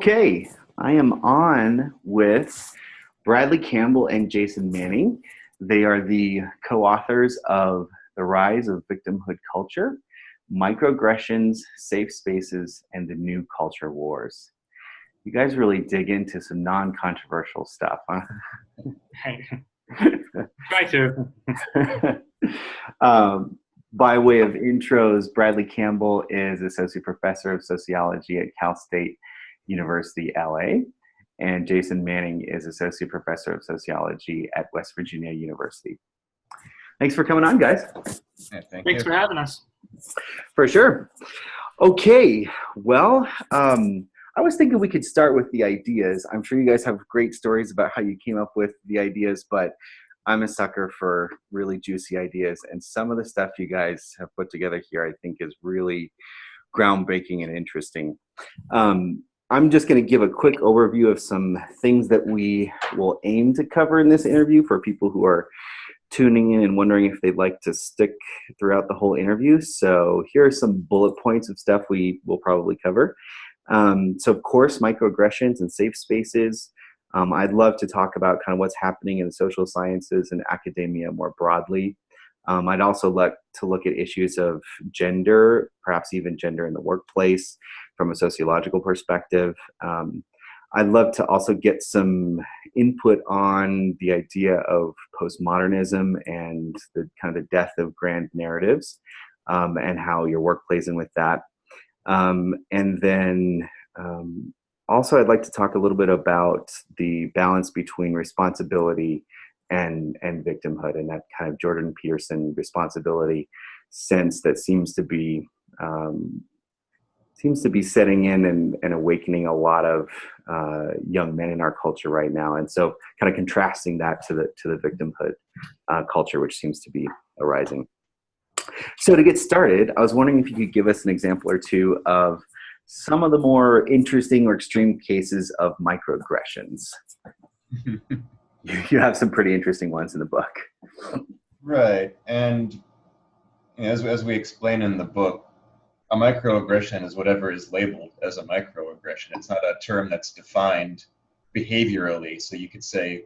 Okay, I am on with Bradley Campbell and Jason Manning. They are the co-authors of The Rise of Victimhood Culture, Microaggressions, Safe Spaces, and the New Culture Wars. You guys really dig into some non-controversial stuff, huh? Try to. By way of intros, Bradley Campbell is Associate Professor of Sociology at Cal State University, LA, and Jason Manning is Associate Professor of Sociology at West Virginia University. Thanks for coming on, guys. Yeah, Thanks for having us. For sure. Okay, well, I was thinking we could start with the ideas. I'm sure you guys have great stories about how you came up with the ideas, but I'm a sucker for really juicy ideas, and some of the stuff you guys have put together here I think is really groundbreaking and interesting. I'm just going to give a quick overview of some things that we will aim to cover in this interview for people who are tuning in and wondering if they'd like to stick throughout the whole interview. So here are some bullet points of stuff we will probably cover. So of course, microaggressions and safe spaces. I'd love to talk about kind of what's happening in the social sciences and academia more broadly. I'd also like to look at issues of gender, perhaps even gender in the workplace from a sociological perspective. I'd love to also get some input on the idea of postmodernism and the kind of the death of grand narratives, and how your work plays in with that. And then also I'd like to talk a little bit about the balance between responsibility and victimhood, and that kind of Jordan Peterson responsibility sense that seems to be setting in and awakening a lot of young men in our culture right now. And so kind of contrasting that to the victimhood culture, which seems to be arising. So to get started, I was wondering if you could give us an example or two of some of the more interesting or extreme cases of microaggressions. You have some pretty interesting ones in the book. Right, and as we explain in the book, a microaggression is whatever is labeled as a microaggression. It's not a term that's defined behaviorally. So you could say,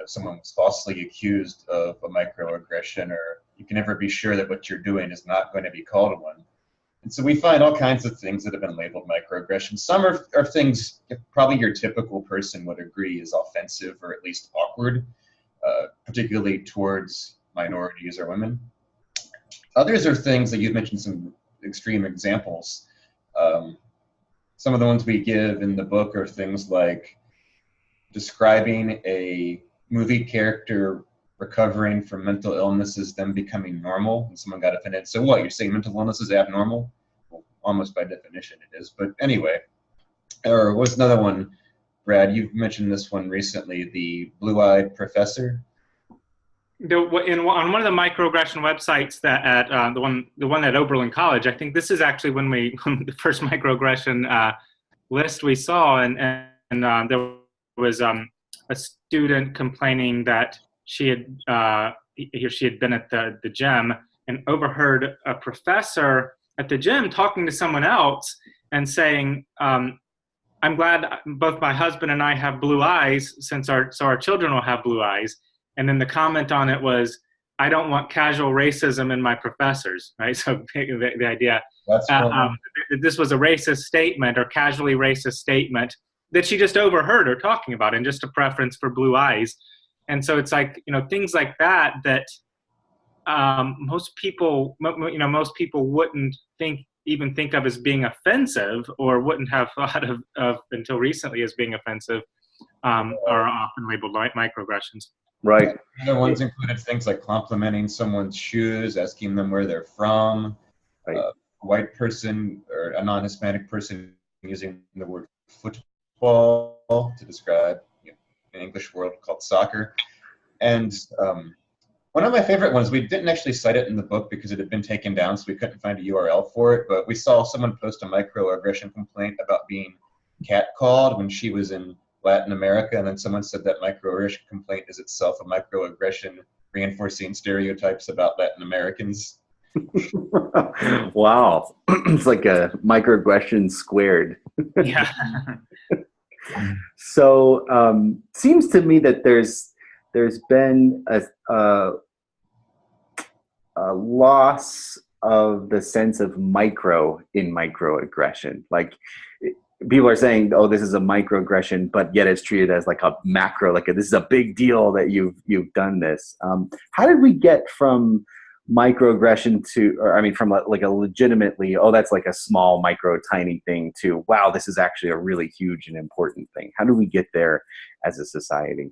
someone was falsely accused of a microaggression, or you can never be sure that what you're doing is not going to be called one. And so we find all kinds of things that have been labeled microaggressions. Some are things probably your typical person would agree is offensive or at least awkward, particularly towards minorities or women. Others are things that you've mentioned some extreme examples. Some of the ones we give in the book are things like describing a movie character recovering from mental illnesses, them becoming normal, and someone got offended. So what, you're saying mental illness is abnormal? Well, almost by definition it is, but anyway. Or what's another one, Brad? You've mentioned this one recently, the blue-eyed professor. On one of the microaggression websites that at the one at Oberlin College, I think this is actually when the first microaggression list we saw, and there was a student complaining that she had been at the gym and overheard a professor at the gym talking to someone else and saying, "I'm glad both my husband and I have blue eyes, so our children will have blue eyes." And then the comment on it was, "I don't want casual racism in my professors," right? So the idea this was a racist statement or casually racist statement that she just overheard her talking about, and just a preference for blue eyes. And so it's like, things like that most people wouldn't even think of as being offensive, or wouldn't have thought of until recently as being offensive, are often labeled like microaggressions. Right. Other ones included things like complimenting someone's shoes, asking them where they're from, Right. A white person or a non-Hispanic person using the word football to describe an English word called soccer. And one of my favorite ones, we didn't actually cite it in the book because it had been taken down, so we couldn't find a URL for it, but we saw someone post a microaggression complaint about being catcalled when she was in Latin America, and then someone said that microaggression complaint is itself a microaggression reinforcing stereotypes about Latin Americans. Wow. It's like a microaggression squared. Yeah. So seems to me that there's been a loss of the sense of micro in microaggression. Like people are saying, "Oh, this is a microaggression," but yet it's treated as like a macro. Like this is a big deal that you've done this. How did we get from microaggression to, or I mean, from like a legitimately, oh, that's like a small, micro, tiny thing to, wow, this is actually a really huge and important thing? How do we get there as a society?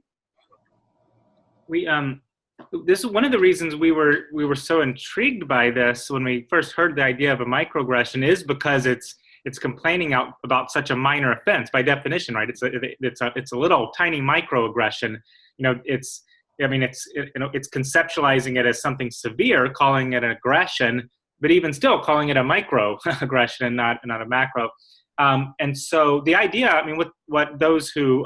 This is one of the reasons we were so intrigued by this when we first heard the idea of a microaggression, is because it's complaining about such a minor offense by definition, right? It's a little tiny microaggression. It's conceptualizing it as something severe, calling it an aggression, but even still calling it a microaggression and not a macro. And so the idea, what those who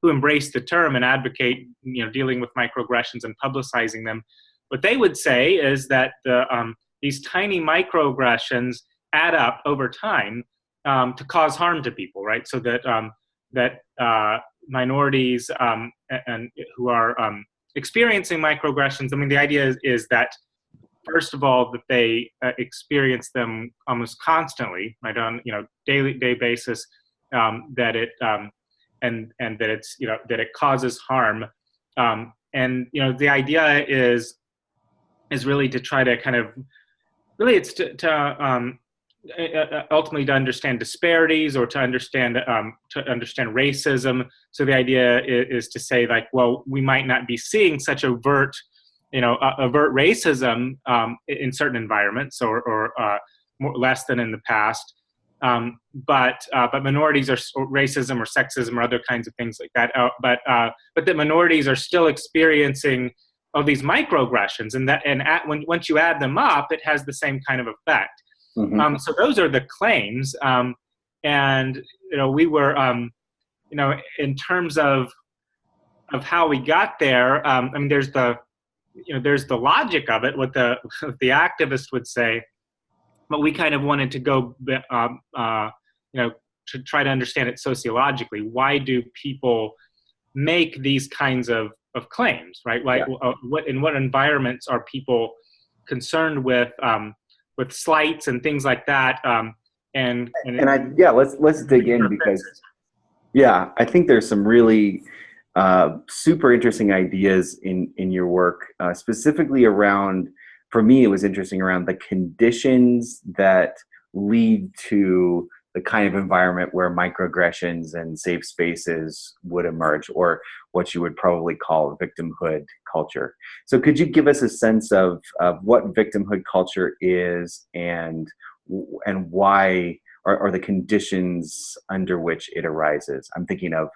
embrace the term and advocate, dealing with microaggressions and publicizing them, what they would say is that these tiny microaggressions add up over time to cause harm to people, right? So that minorities and who are experiencing microaggressions, the idea is that, first of all, that they experience them almost constantly, right, on day basis, that it and that it's that it causes harm, and the idea is really to try to kind of it's to ultimately to understand disparities, or to understand racism. So the idea is to say, like, well, we might not be seeing such overt racism in certain environments, or more, less than in the past. But minorities or racism or sexism or other kinds of things like that. But that minorities are still experiencing these microaggressions, and once you add them up, it has the same kind of effect. Mm-hmm. So those are the claims, and we were, in terms of how we got there. There's the logic of it, what the activist would say. But we kind of wanted to go, to try to understand it sociologically. Why do people make these kinds of claims, right? Like, in what environments are people concerned with slights and things like that? Let's dig in, because I think there's some really super interesting ideas in your work, specifically around. For me, it was interesting around the conditions that lead to the kind of environment where microaggressions and safe spaces would emerge, or what you would probably call victimhood culture. So could you give us a sense of what victimhood culture is, and why, or the conditions under which it arises? I'm thinking of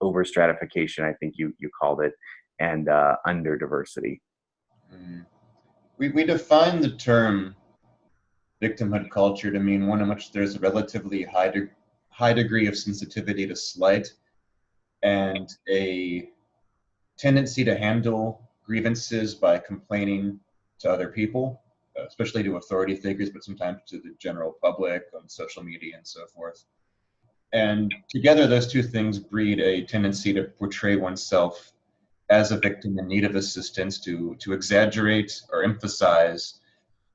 overstratification, I think you called it, and underdiversity. Mm. We define the term victimhood culture to mean one in which there's a relatively high degree of sensitivity to slight, and a tendency to handle grievances by complaining to other people, especially to authority figures, but sometimes to the general public on social media and so forth. And together, those two things breed a tendency to portray oneself as a victim in need of assistance, to exaggerate or emphasize,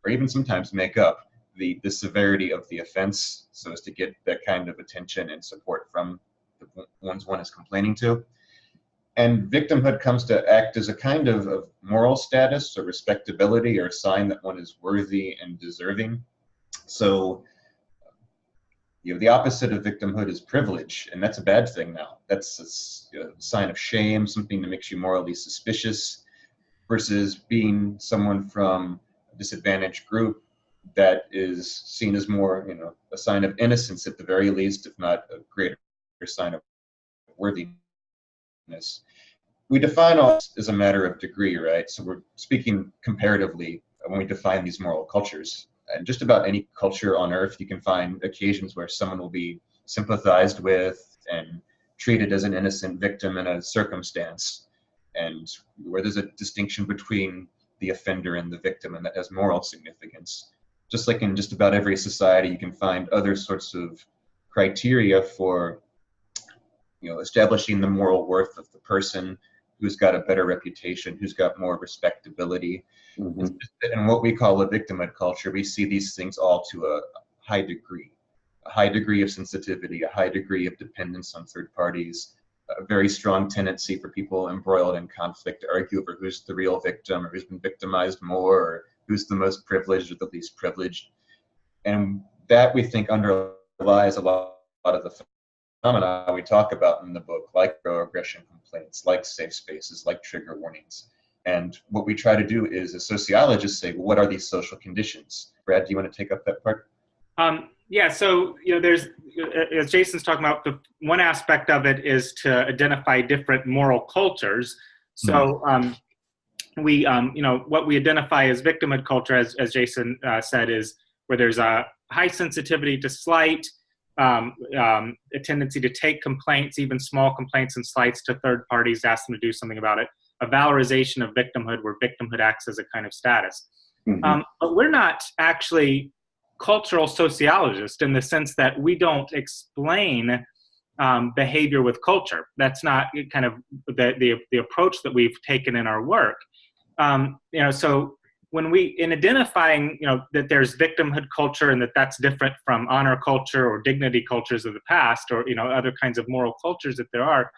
or even sometimes make up the severity of the offense, so as to get that kind of attention and support from the ones one is complaining to. And victimhood comes to act as a kind of moral status or respectability, or a sign that one is worthy and deserving. So the opposite of victimhood is privilege, and that's a bad thing now. That's a sign of shame, something that makes you morally suspicious, versus being someone from a disadvantaged group that is seen as more, a sign of innocence at the very least, if not a greater sign of worthiness. We define all this as a matter of degree, right? So we're speaking comparatively when we define these moral cultures. And just about any culture on earth, you can find occasions where someone will be sympathized with and treated as an innocent victim in a circumstance, and where there's a distinction between the offender and the victim, and that has moral significance. Just like in just about every society, you can find other sorts of criteria for, establishing the moral worth of the person, who's got a better reputation, who's got more respectability. Mm-hmm. In what we call a victimhood culture, we see these things all to a high degree of sensitivity, a high degree of dependence on third parties, a very strong tendency for people embroiled in conflict to argue over who's the real victim or who's been victimized more or who's the most privileged or the least privileged. And that, we think, underlies a lot of the phenomena we talk about in the book, like microaggression complaints, like safe spaces, like trigger warnings. And what we try to do is, as sociologists, say, well, what are these social conditions? Brad, do you want to take up that part? Yeah, so there's, as Jason's talking about, the one aspect of it is to identify different moral cultures. So we, what we identify as victimhood culture, as Jason said, is where there's a high sensitivity to slight, a tendency to take complaints, even small complaints and slights, to third parties, ask them to do something about it, a valorization of victimhood, where victimhood acts as a kind of status. Mm-hmm. But we're not actually cultural sociologists in the sense that we don't explain behavior with culture. That's not kind of the approach that we've taken in our work. So when we, in identifying, that there's victimhood culture and that's different from honor culture or dignity cultures of the past, or, other kinds of moral cultures that there are,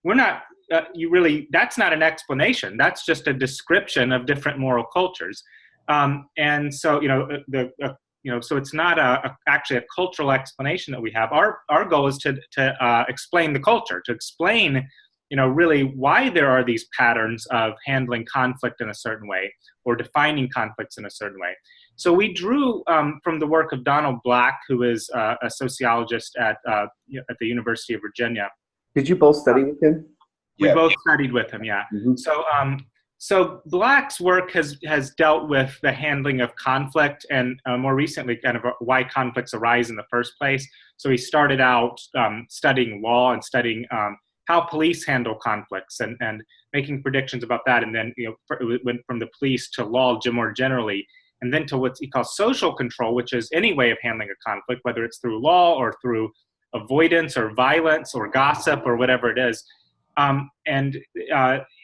we're not, that's not an explanation. That's just a description of different moral cultures. And so, so it's not actually a cultural explanation that we have. Our goal is to explain the culture, to explain, really why there are these patterns of handling conflict in a certain way or defining conflicts in a certain way. So we drew from the work of Donald Black, who is a sociologist at the University of Virginia. Did you both study with him? We Yeah. both studied with him, yeah. Mm-hmm. So Black's work has dealt with the handling of conflict and more recently kind of why conflicts arise in the first place. So he started out studying law and studying how police handle conflicts and making predictions about that. And then it went from the police to law more generally, and then to what he calls social control, which is any way of handling a conflict, whether it's through law or through avoidance or violence or gossip or whatever it is. And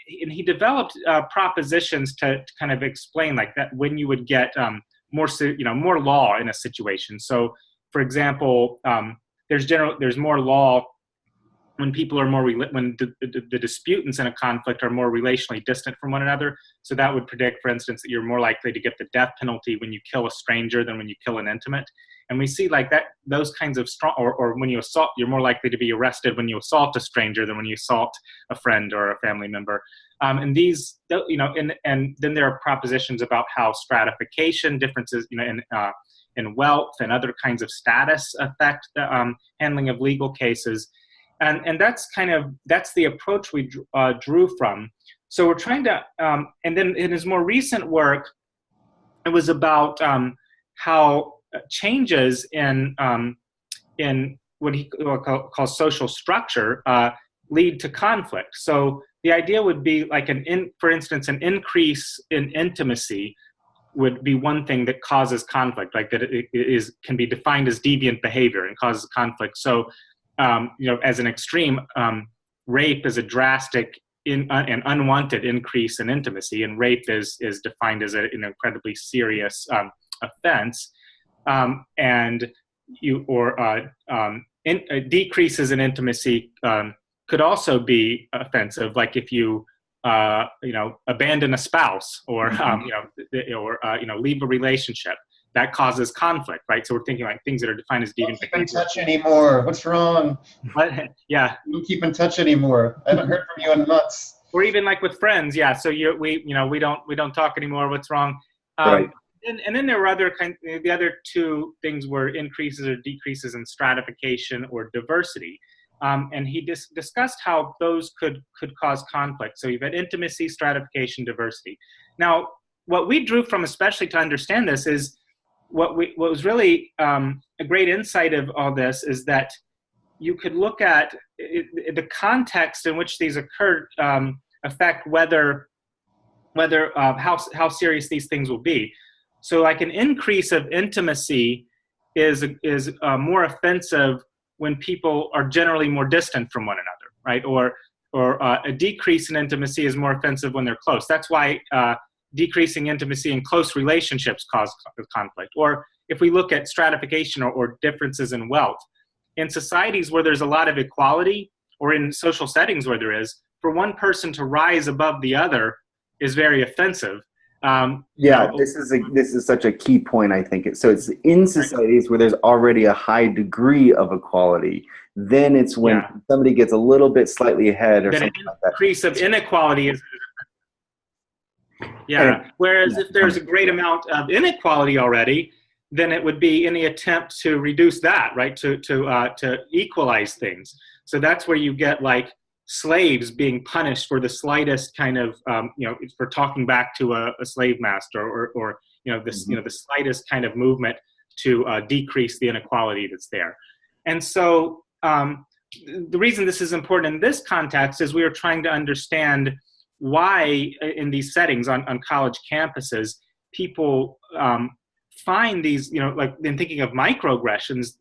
he developed propositions to kind of explain like that when you would get more law in a situation. So, for example, there's more law when people are when the disputants in a conflict are more relationally distant from one another. So that would predict, for instance, that you're more likely to get the death penalty when you kill a stranger than when you kill an intimate. And we see like that, those kinds of strong, or when you assault, you're more likely to be arrested when you assault a stranger than when you assault a friend or a family member. And these, and then there are propositions about how stratification, differences, in wealth and other kinds of status affect the handling of legal cases. And that's the approach we drew from. So we're trying to, and then in his more recent work, it was about how changes in what he calls social structure lead to conflict. So the idea would be like for instance, an increase in intimacy would be one thing that causes conflict, like that it can be defined as deviant behavior and causes conflict. So, as an extreme, rape is a drastic an unwanted increase in intimacy, and rape is defined as an incredibly serious offense. And decreases in intimacy could also be offensive, like if you abandon a spouse or leave a relationship. That causes conflict, right? So we're thinking like things that are defined as deviant. Don't keep in touch anymore. What's wrong? But, yeah. Don't keep in touch anymore. I haven't heard from you in months. Or even like with friends, yeah. So we don't talk anymore. What's wrong? Right. And then there were the other two things were increases or decreases in stratification or diversity. And he discussed how those could cause conflict. So you've had intimacy, stratification, diversity. Now, what we drew from, especially to understand this, is what was really a great insight of all this is that you could look at the context in which these occurred affect whether how serious these things will be. So like an increase of intimacy is more offensive when people are generally more distant from one another, right? Or a decrease in intimacy is more offensive when they're close. That's why decreasing intimacy in close relationships cause conflict. Or if we look at stratification or differences in wealth, in societies where there's a lot of equality, or in social settings where there is, for one person to rise above the other is very offensive. This is such a key point, I think. So it's in societies where there's already a high degree of equality, then it's when somebody gets a little bit slightly ahead or something like that. An increase of inequality is whereas if there's a great amount of inequality already, then it would be any attempt to reduce that, right? To equalize things. So that's where you get like slaves being punished for the slightest kind of, for talking back to a slave master, or the slightest kind of movement to decrease the inequality that's there. And so the reason this is important in this context is we are trying to understand why in these settings on college campuses, people find these, like in thinking of microaggressions,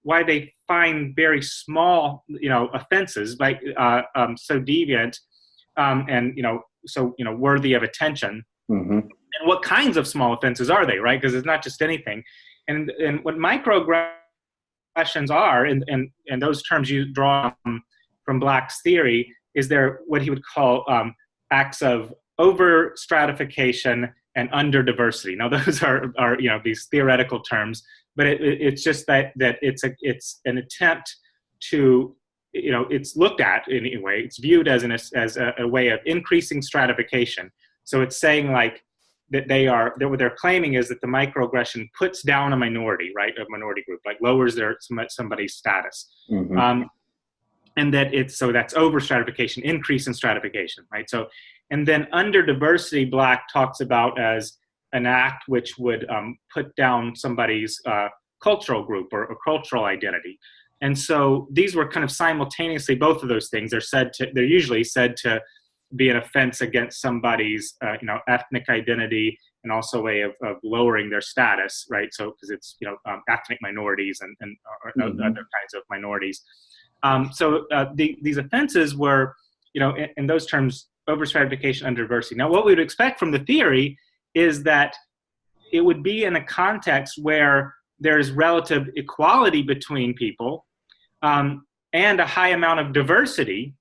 why they find very small, offenses, like so deviant and, so, worthy of attention. Mm-hmm. And what kinds of small offenses are they, right? Because it's not just anything. And what microaggressions are, and those terms you draw from Black's theory, is they're what he would call acts of over stratification and under diversity. Now, those are these theoretical terms, but it's just that it's an attempt to, it's looked at anyway. It's viewed as a way of increasing stratification. So it's saying like that what they're claiming is that the microaggression puts down a minority, right, a minority group, like lowers somebody's status. Mm-hmm. And that that's over stratification, increase in stratification, right? So, and then under diversity, Black talks about as an act which would put down somebody's cultural group or cultural identity. And so these were kind of simultaneously both of those things. They're usually said to be an offense against somebody's ethnic identity, and also a way of lowering their status, right? So because it's ethnic minorities and other kinds of minorities. These offenses were, in those terms, overstratification, under diversity. Now, what we would expect from the theory is that it would be in a context where there's relative equality between people and a high amount of diversity,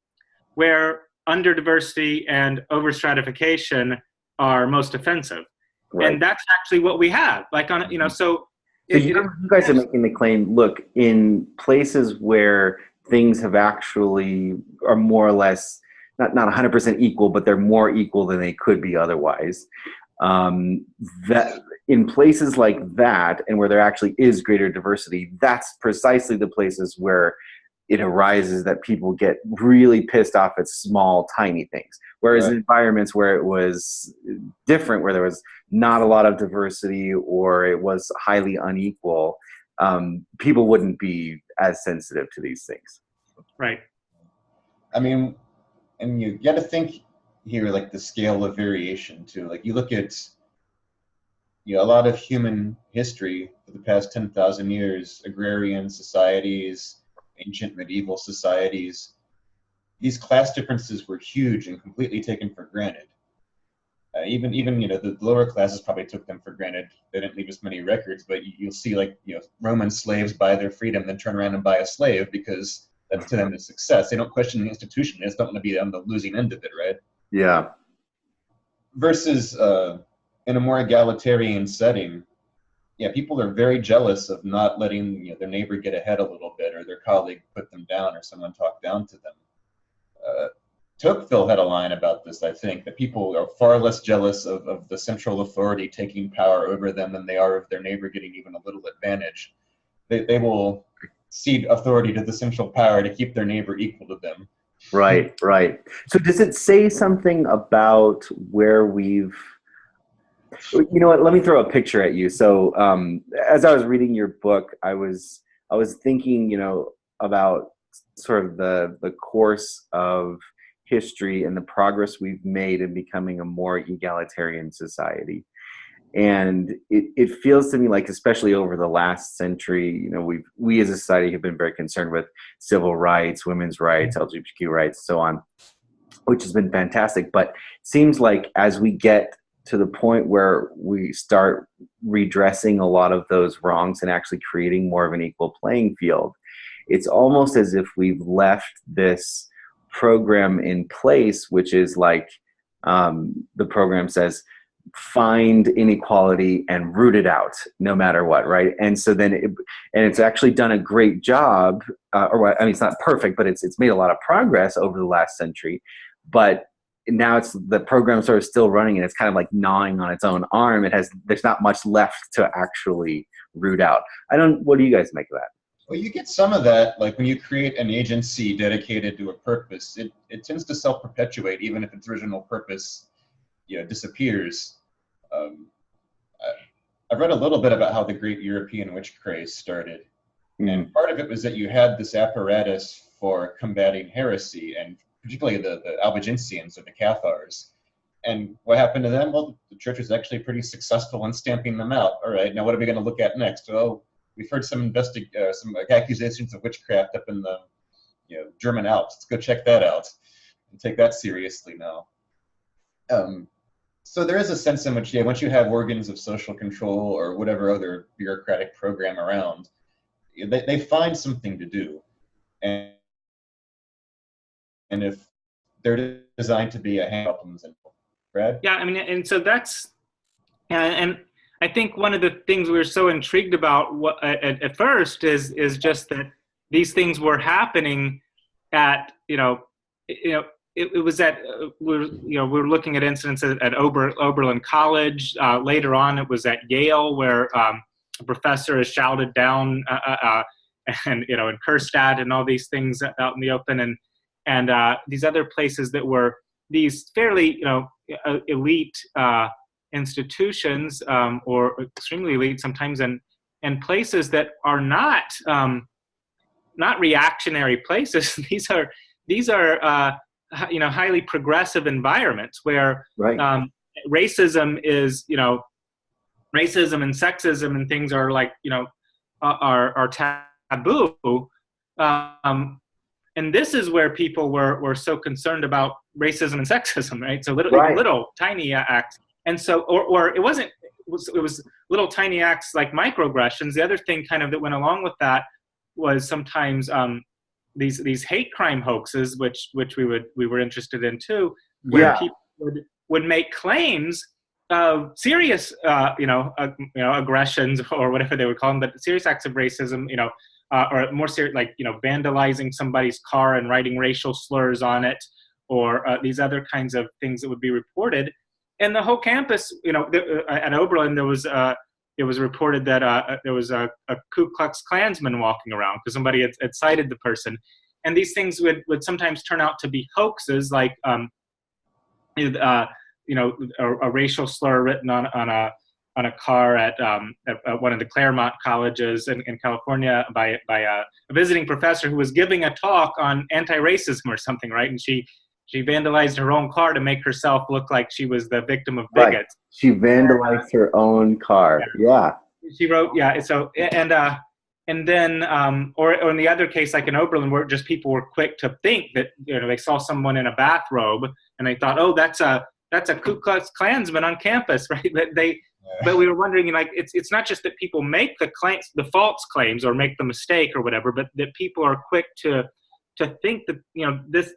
where under diversity and overstratification are most offensive. Right. And that's actually what we have. Like so you guys are making the claim, look, in places where things have actually are more or less not 100% equal, but they're more equal than they could be otherwise. That in places like that, and where there actually is greater diversity, that's precisely the places where it arises that people get really pissed off at small, tiny things. Whereas in environments where it was different, where there was not a lot of diversity or it was highly unequal, people wouldn't be as sensitive to these things. Right. I mean, and you got to think here, like the scale of variation too. Like you look at, a lot of human history for the past 10,000 years, agrarian societies, ancient medieval societies, these class differences were huge and completely taken for granted. Even the lower classes probably took them for granted. They didn't leave us many records, but you'll see Roman slaves buy their freedom, then turn around and buy a slave because that's to them a success. They don't question the institution. They just don't want to be on the losing end of it, right? Yeah. Versus in a more egalitarian setting, people are very jealous of not letting their neighbor get ahead a little bit, or their colleague put them down, or someone talk down to them. Tocqueville had a line about this, I think, that people are far less jealous of the central authority taking power over them than they are of their neighbor getting even a little advantage. They will cede authority to the central power to keep their neighbor equal to them. Right. So does it say something about where we've... You know what? Let me throw a picture at you. So as I was reading your book, I was thinking, about sort of the course of history and the progress we've made in becoming a more egalitarian society. And it feels to me like, especially over the last century, you know, we as a society have been very concerned with civil rights, women's rights, LGBTQ rights, so on, which has been fantastic. But it seems like as we get to the point where we start redressing a lot of those wrongs and actually creating more of an equal playing field, it's almost as if we've left this program in place, which is like, the program says, find inequality and root it out no matter what, right? And so then it's actually done a great job, I mean, it's not perfect, but it's made a lot of progress over the last century. But now it's the program sort of still running, and it's kind of like gnawing on its own arm. There's not much left to actually root out. What do you guys make of that? Well, you get some of that, like when you create an agency dedicated to a purpose, it tends to self-perpetuate, even if its original purpose, disappears. I've read a little bit about how the Great European Witch Craze started. And part of it was that you had this apparatus for combating heresy, and particularly the Albigensians or the Cathars. And what happened to them? Well, the church was actually pretty successful in stamping them out. All right, now what are we going to look at next? Well, we've heard some accusations of witchcraft up in the German Alps. Let's go check that out and take that seriously now. So there is a sense in which, once you have organs of social control or whatever other bureaucratic program around, they find something to do. And if they're designed to be a hand help them simple. Brad? Yeah, I mean, and so that's, and I think one of the things we were so intrigued about at first is just that these things were happening at, it was at, we were looking at incidents at Oberlin College. Later on, it was at Yale, where a professor is shouted down and cursed at, and all these things out in the open, and these other places that were these fairly elite institutions, or extremely elite sometimes, and places that are not reactionary places. These are highly progressive environments where racism is, racism and sexism and things are like, are taboo. And this is where people were so concerned about racism and sexism, right? So little tiny acts. And so, or it was little tiny acts like microaggressions. The other thing kind of that went along with that was sometimes these hate crime hoaxes, which we were interested in too, where people would make claims of serious, aggressions or whatever they would call them, but serious acts of racism, or more serious, like, vandalizing somebody's car and writing racial slurs on it, or these other kinds of things that would be reported. And the whole campus, at Oberlin, it was reported that there was a Ku Klux Klansman walking around because somebody had cited the person. And these things would sometimes turn out to be hoaxes, like, a racial slur written on a car at one of the Claremont colleges in California by a visiting professor who was giving a talk on anti-racism or something, right? And she vandalized her own car to make herself look like she was the victim of bigots. Right. She vandalized her own car. Yeah. She wrote, so, and then, or in the other case, like in Oberlin, where just people were quick to think that, they saw someone in a bathrobe and they thought, oh, that's a Ku Klux Klansman on campus, right? But we were wondering, it's not just that people make the false claims or make the mistake or whatever, but that people are quick to think that,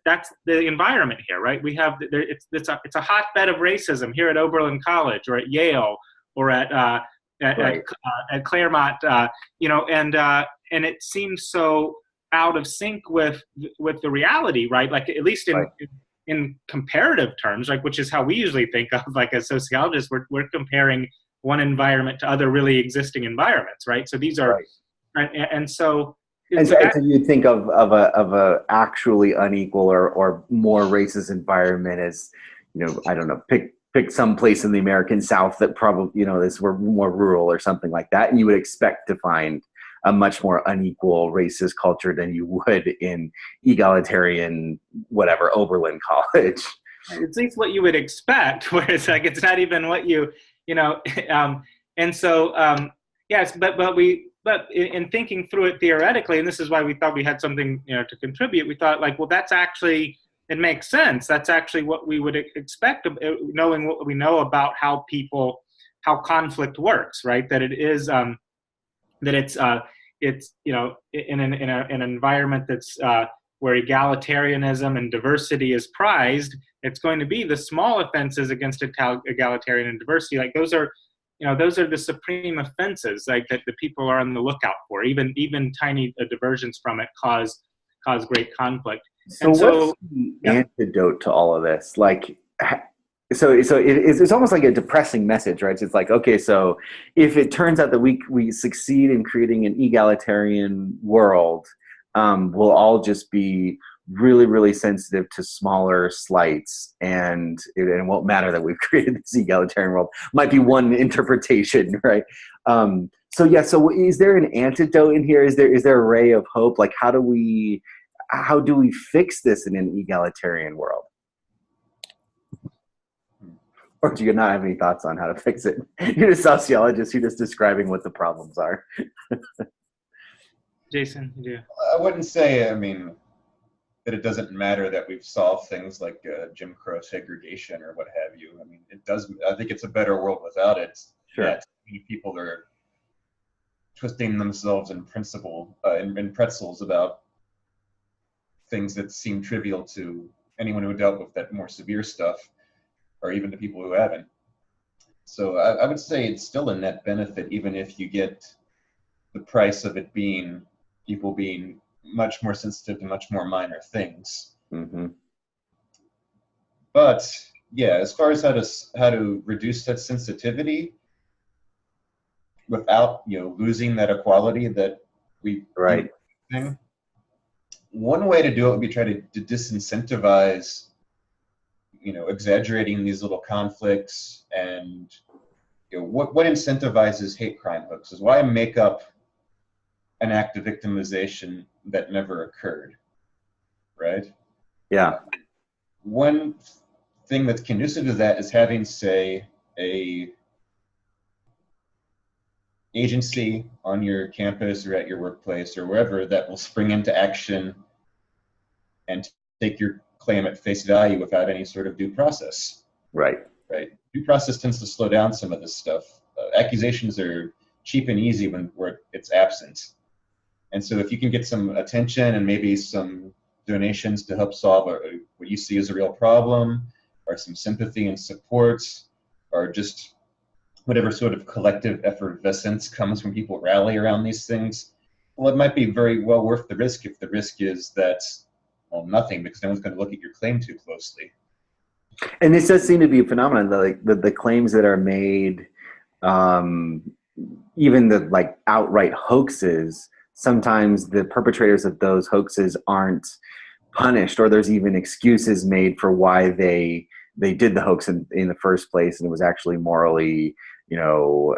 that's the environment here, right? We have, it's a hotbed of racism here at Oberlin College or at Yale or at Claremont, and it seems so out of sync with the reality, right? Like, at least in comparative terms, like, which is how we usually think of, like, as sociologists, we're comparing one environment to other really existing environments, right? So these are, and so you think of a actually unequal or more racist environment as, I don't know, pick some place in the American South that probably, is more rural or something like that, and you would expect to find a much more unequal racist culture than you would in egalitarian, whatever, Oberlin College. It's at least what you would expect, whereas, like, it's not even what you you know, and so yes, but in thinking through it theoretically, and this is why we thought we had something, you know, to contribute. We thought, like, well, that's actually, it makes sense. That's actually what we would expect, knowing what we know about how conflict works, right? That it is that it's you know, in an environment that's where egalitarianism and diversity is prized, it's going to be the small offenses against egalitarian and diversity. Like, those are, you know, those are the supreme offenses, like, that the people are on the lookout for. Even tiny diversions from it cause great conflict. So what's the antidote to all of this? Like, so it's almost like a depressing message, right? So it's like, okay, so if it turns out that we succeed in creating an egalitarian world, we'll all just be really, really sensitive to smaller slights, and it won't matter that we've created this egalitarian world. Might be one interpretation, right? So is there an antidote in here? Is there a ray of hope? Like, how do we fix this in an egalitarian world? Or do you not have any thoughts on how to fix it? You're a sociologist. You're just describing what the problems are. Jason, you do. I wouldn't say, I mean, that it doesn't matter that we've solved things like Jim Crow segregation or what have you. I mean, it does. I think it's a better world without it. Sure. That people are twisting themselves in in pretzels about things that seem trivial to anyone who dealt with that more severe stuff, or even to people who haven't. So I would say it's still a net benefit, even if you get the price of it being people being much more sensitive to much more minor things. Mm-hmm. But yeah, as far as how to reduce that sensitivity without, you know, losing that equality that we right. One way to do it would be try to disincentivize, you know, exaggerating these little conflicts. And, you know, what incentivizes hate crime hoaxes? Why make up an act of victimization that never occurred, right? Yeah. One thing that's conducive to that is having, say, a agency on your campus or at your workplace or wherever that will spring into action and take your claim at face value without any sort of due process. Right. Right. Due process tends to slow down some of this stuff. Accusations are cheap and easy where it's absent. And so if you can get some attention and maybe some donations to help solve what you see as a real problem, or some sympathy and support, or just whatever sort of collective effervescence comes when people rally around these things, well, it might be very well worth the risk if the risk is that, well, nothing, because no one's going to look at your claim too closely. And this does seem to be a phenomenon that, like, the claims that are made, even the, like, outright hoaxes, sometimes the perpetrators of those hoaxes aren't punished, or there's even excuses made for why they did the hoax in the first place, and it was actually morally, you know,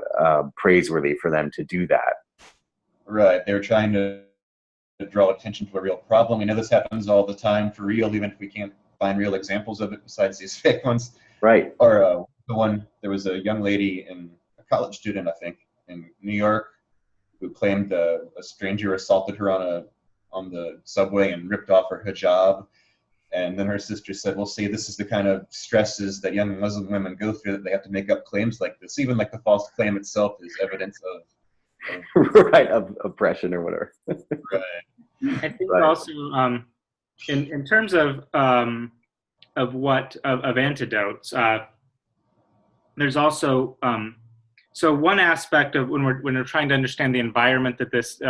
praiseworthy for them to do that. Right. They were trying to draw attention to a real problem. We know this happens all the time for real, even if we can't find real examples of it besides these fake ones. Right. Or there was a young lady, a college student, I think, in New York, who claimed a stranger assaulted her on the subway and ripped off her hijab. And then her sister said, well, see, this is the kind of stresses that young Muslim women go through, that they have to make up claims like this. Even like the false claim itself is evidence of right, of oppression or whatever. Right. I think also, in terms of antidotes, there's also, so one aspect of when we're trying to understand the environment that this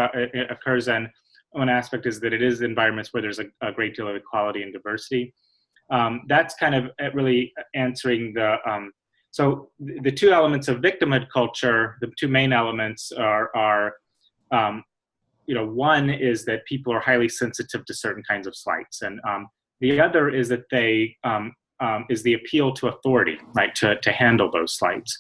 occurs in, one aspect is that it is environments where there's a great deal of equality and diversity. That's kind of really answering so the two elements of victimhood culture, the two main elements are one is that people are highly sensitive to certain kinds of slights, and the other is that they is the appeal to authority, right, to handle those slights.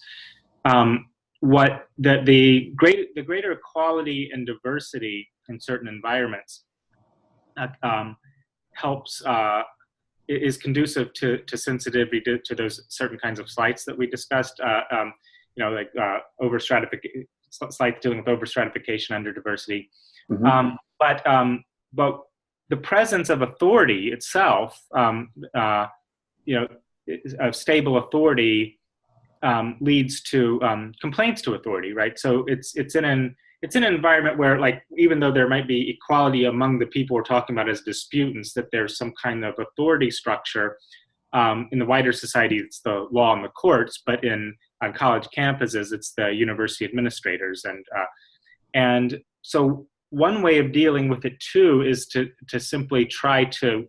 What the greater equality and diversity in certain environments helps is conducive to sensitivity to those certain kinds of slights that we discussed. like overstratification, slight dealing with overstratification under diversity. Mm-hmm. But the presence of authority itself, of stable authority, leads to complaints to authority, right? So it's in an environment where, like, even though there might be equality among the people we're talking about as disputants, that there's some kind of authority structure. In the wider society, it's the law and the courts, but on college campuses, it's the university administrators, and so one way of dealing with it too is to simply try to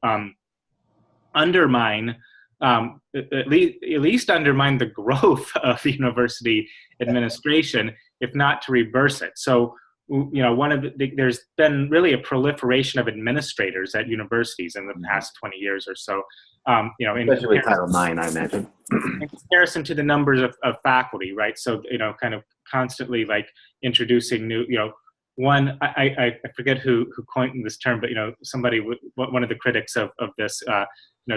undermine, at least undermine the growth of the university administration, if not to reverse it. So, there's been really a proliferation of administrators at universities in the past 20 years or so. Especially with Title IX, I imagine. In comparison to the numbers of faculty, right? So, kind of constantly like introducing new, one, I forget who coined this term, but, somebody, one of the critics of this,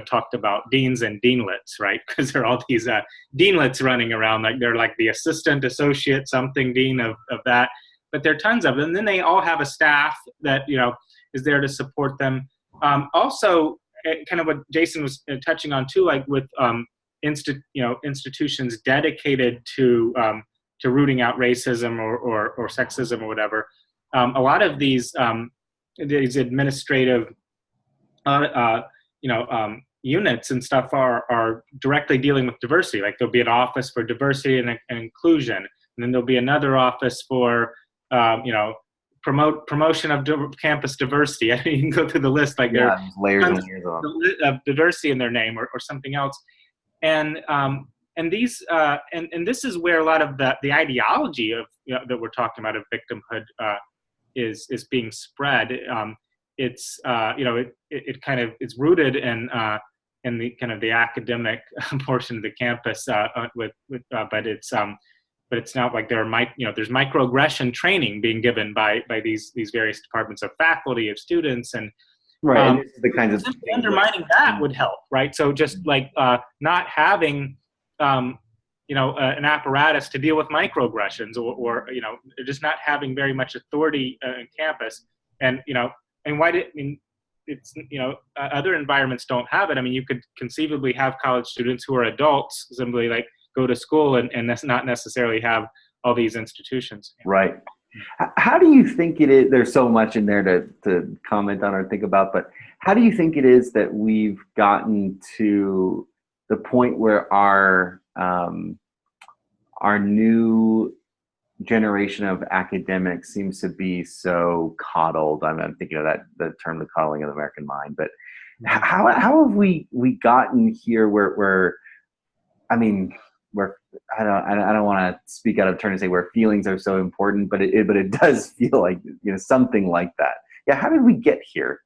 talked about deans and deanlets, right? Because there are all these deanlets running around, like they're like the assistant, associate, something dean of that, but there are tons of them. And then they all have a staff that, is there to support them. Also, kind of what Jason was touching on too, like with institutions dedicated to rooting out racism or sexism or whatever. A lot of these administrative units and stuff are directly dealing with diversity. Like there'll be an office for diversity and inclusion, and then there'll be another office for promotion of campus diversity. I mean, you can go through the list, like there are layers tons and layers of diversity in their name or something else. And these and this is where a lot of the ideology of that we're talking about of victimhood is being spread. It's it's rooted in the kind of the academic portion of the campus, but it's not like there's microaggression training being given by these various departments of faculty, of students, and right. And this is the kinds of undermining that would help, right? So just like not having an apparatus to deal with microaggressions, or just not having very much authority in campus, and it's other environments don't have it. I mean, you could conceivably have college students who are adults simply like go to school and that's not necessarily have all these institutions. Right. How do you think it is? There's so much in there to comment on or think about, but how do you think it is that we've gotten to the point where our new generation of academics seems to be so coddled? I'm thinking of the term, the coddling of the American mind, but how have we gotten here where I don't want to speak out of turn and say where feelings are so important, but it does feel like something like that. Yeah, how did we get here?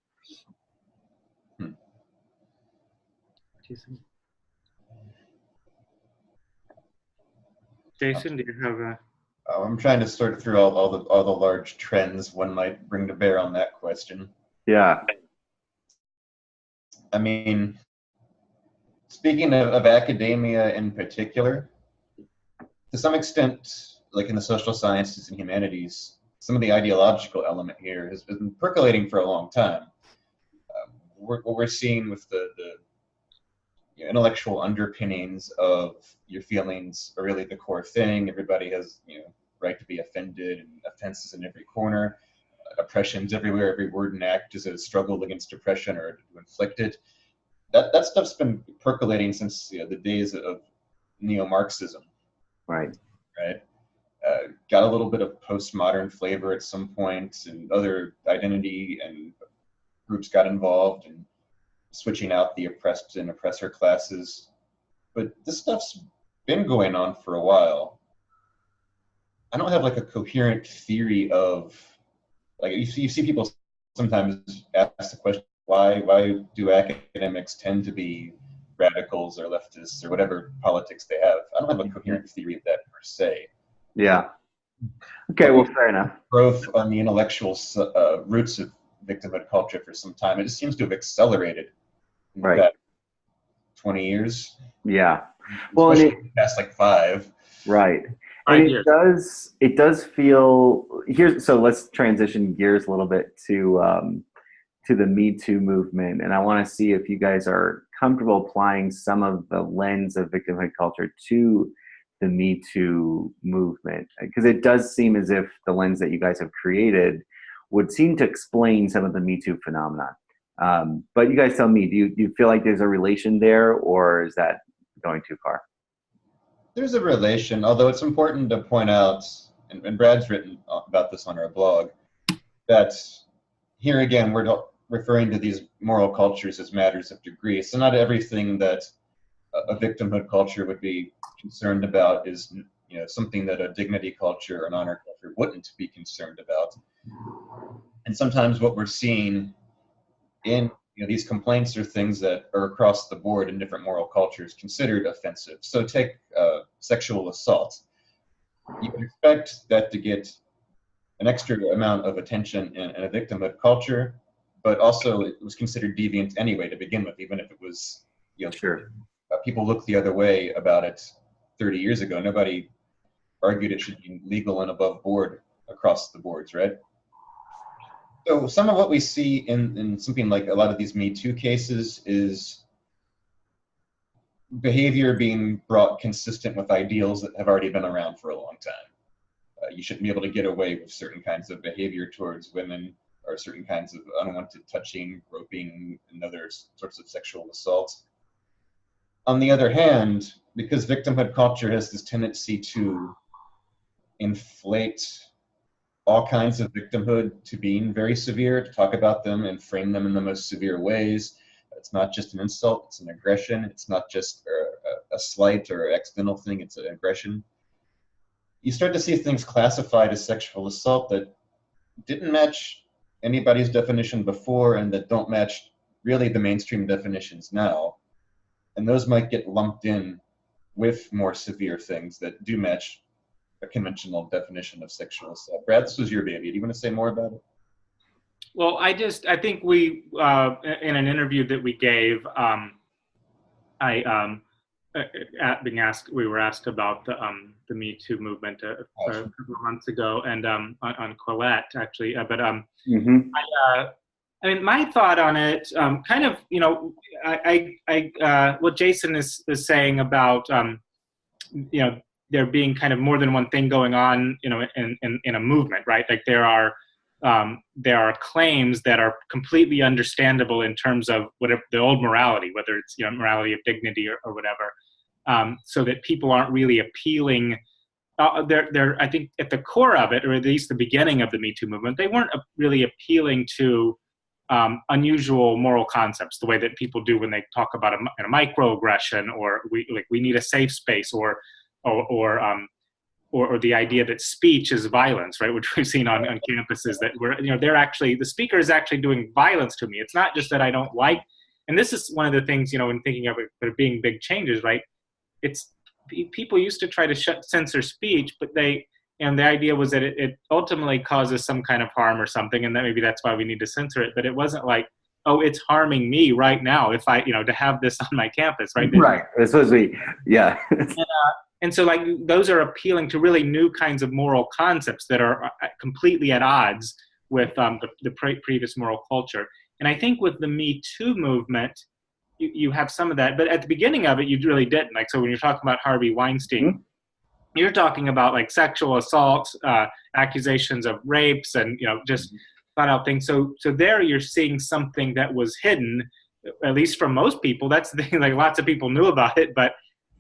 Jason, do you have a? I'm trying to sort through all the large trends one might bring to bear on that question. Yeah. I mean, speaking of academia in particular, to some extent, like in the social sciences and humanities, some of the ideological element here has been percolating for a long time. What we're seeing with the intellectual underpinnings of your feelings are really the core thing. Everybody has right to be offended, and offenses in every corner, oppressions everywhere. Every word and act is a struggle against oppression or to inflict it. That stuff's been percolating since the days of neo-Marxism. Right. Got a little bit of postmodern flavor at some point, and other identity and groups got involved in switching out the oppressed and oppressor classes. But this stuff's been going on for a while. I don't have like a coherent theory of, like, you see people sometimes ask the question, why do academics tend to be radicals or leftists or whatever politics they have? I don't have a coherent theory of that per se. Yeah. Okay, well, fair enough. Growth on the intellectual roots of victimhood culture for some time. It just seems to have accelerated in the past 20 years. Yeah. Well, especially in the past like 5. Right. And years. it does feel here. So let's transition gears a little bit to the Me Too movement, and I want to see if you guys are comfortable applying some of the lens of victimhood culture to the Me Too movement, because it does seem as if the lens that you guys have created would seem to explain some of the Me Too phenomenon. But you guys tell me, do you feel like there's a relation there, or is that going too far? There's a relation, although it's important to point out, and Brad's written about this on our blog, that here again, we're referring to these moral cultures as matters of degree. So not everything that a victimhood culture would be concerned about is, you know, something that a dignity culture or an honor culture wouldn't be concerned about. And sometimes what we're seeing in, you know, these complaints are things that are across the board in different moral cultures considered offensive. So take sexual assault. You would expect that to get an extra amount of attention in a victimhood culture, but also it was considered deviant anyway to begin with, even if it was, you know, Sure. People looked the other way about it 30 years ago. Nobody argued it should be legal and above board across the boards, right? So some of what we see in something like a lot of these Me Too cases is behavior being brought consistent with ideals that have already been around for a long time. You shouldn't be able to get away with certain kinds of behavior towards women, or certain kinds of unwanted touching, groping, and other sorts of sexual assaults. On the other hand, because victimhood culture has this tendency to inflate all kinds of victimhood to being very severe, to talk about them and frame them in the most severe ways. It's not just an insult, it's an aggression. It's not just a slight or accidental thing, it's an aggression. You start to see things classified as sexual assault that didn't match anybody's definition before and that don't match really the mainstream definitions now. And those might get lumped in with more severe things that do match a conventional definition of sexual assault. Brad, this was your baby. Do you want to say more about it? Well, I think we, in an interview that we gave, we were asked about the Me Too movement a couple of months ago, and on Quillette actually. I mean, my thought on it, kind of, you know, what Jason is saying about, you know, there being kind of more than one thing going on, you know, in a movement, right? Like there are claims that are completely understandable in terms of whatever the old morality, whether it's, you know, morality of dignity or whatever, so that people aren't really appealing. They're I think at the core of it, or at least the beginning of the Me Too movement, they weren't really appealing to unusual moral concepts the way that people do when they talk about a microaggression, or we need a safe space, or the idea that speech is violence, right? Which we've seen on campuses that the speaker is actually doing violence to me. It's not just that I don't like, and this is one of the things, you know, when thinking of it, there being big changes, right? It's people used to try to censor speech, but the idea was that it ultimately causes some kind of harm or something, and that maybe that's why we need to censor it. But it wasn't like, oh, it's harming me right now if I, you know, to have this on my campus, right? Right. It's supposed to be, yeah. And so, like, those are appealing to really new kinds of moral concepts that are completely at odds with the previous moral culture. And I think with the Me Too movement, you have some of that. But at the beginning of it, you really didn't. Like, so when you're talking about Harvey Weinstein, you're talking about like sexual assaults, accusations of rapes, and, you know, just flat out things. So there you're seeing something that was hidden, at least from most people. That's the thing. Like, lots of people knew about it, but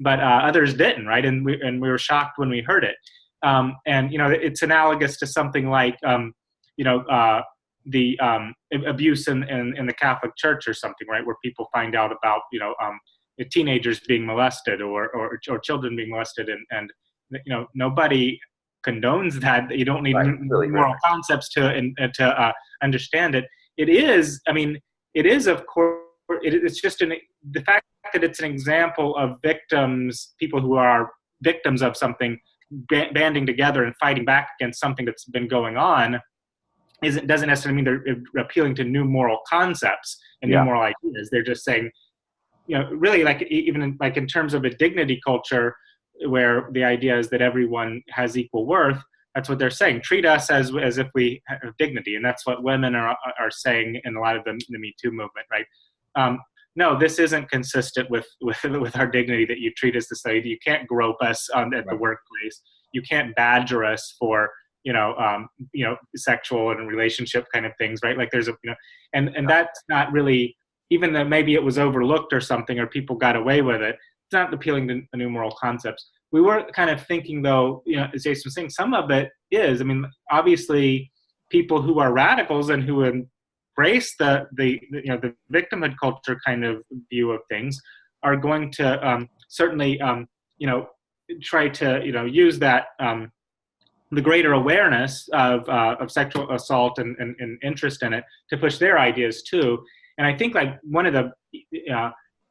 others didn't, right? And we were shocked when we heard it. And, you know, it's analogous to something like, you know, the abuse in the Catholic Church or something, right? Where people find out about, you know, teenagers being molested or children being molested, and you know, nobody condones that. You don't need moral concepts to understand it. It is, I mean, it is, of course, it's just the fact that it's an example of victims, people who are victims of something, banding together and fighting back against something that's been going on, doesn't necessarily mean they're appealing to new moral concepts and new moral ideas. They're just saying, you know, really, like, even in terms of a dignity culture, where the idea is that everyone has equal worth. That's what they're saying. Treat us as if we have dignity, and that's what women are saying in a lot of the Me Too movement, right? No, this isn't consistent with our dignity that you treat us this way. You can't grope us at the workplace. You can't badger us for sexual and relationship kind of things, right? Like there's and that's not really, even though maybe it was overlooked or something, or people got away with it. It's not appealing to new moral concepts. We were kind of thinking, though, as Jason was saying, some of it is. I mean, obviously, people who are radicals and who embrace the victimhood culture kind of view of things are going to certainly try to use that the greater awareness of sexual assault and interest in it to push their ideas too. And I think like one of the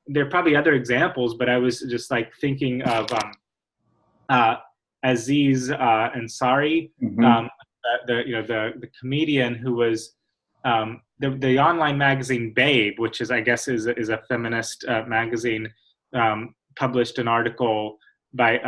there are probably other examples, but I was just like thinking of Aziz Ansari, the comedian who was the online magazine Babe, which is, I guess, is a feminist magazine, published an article by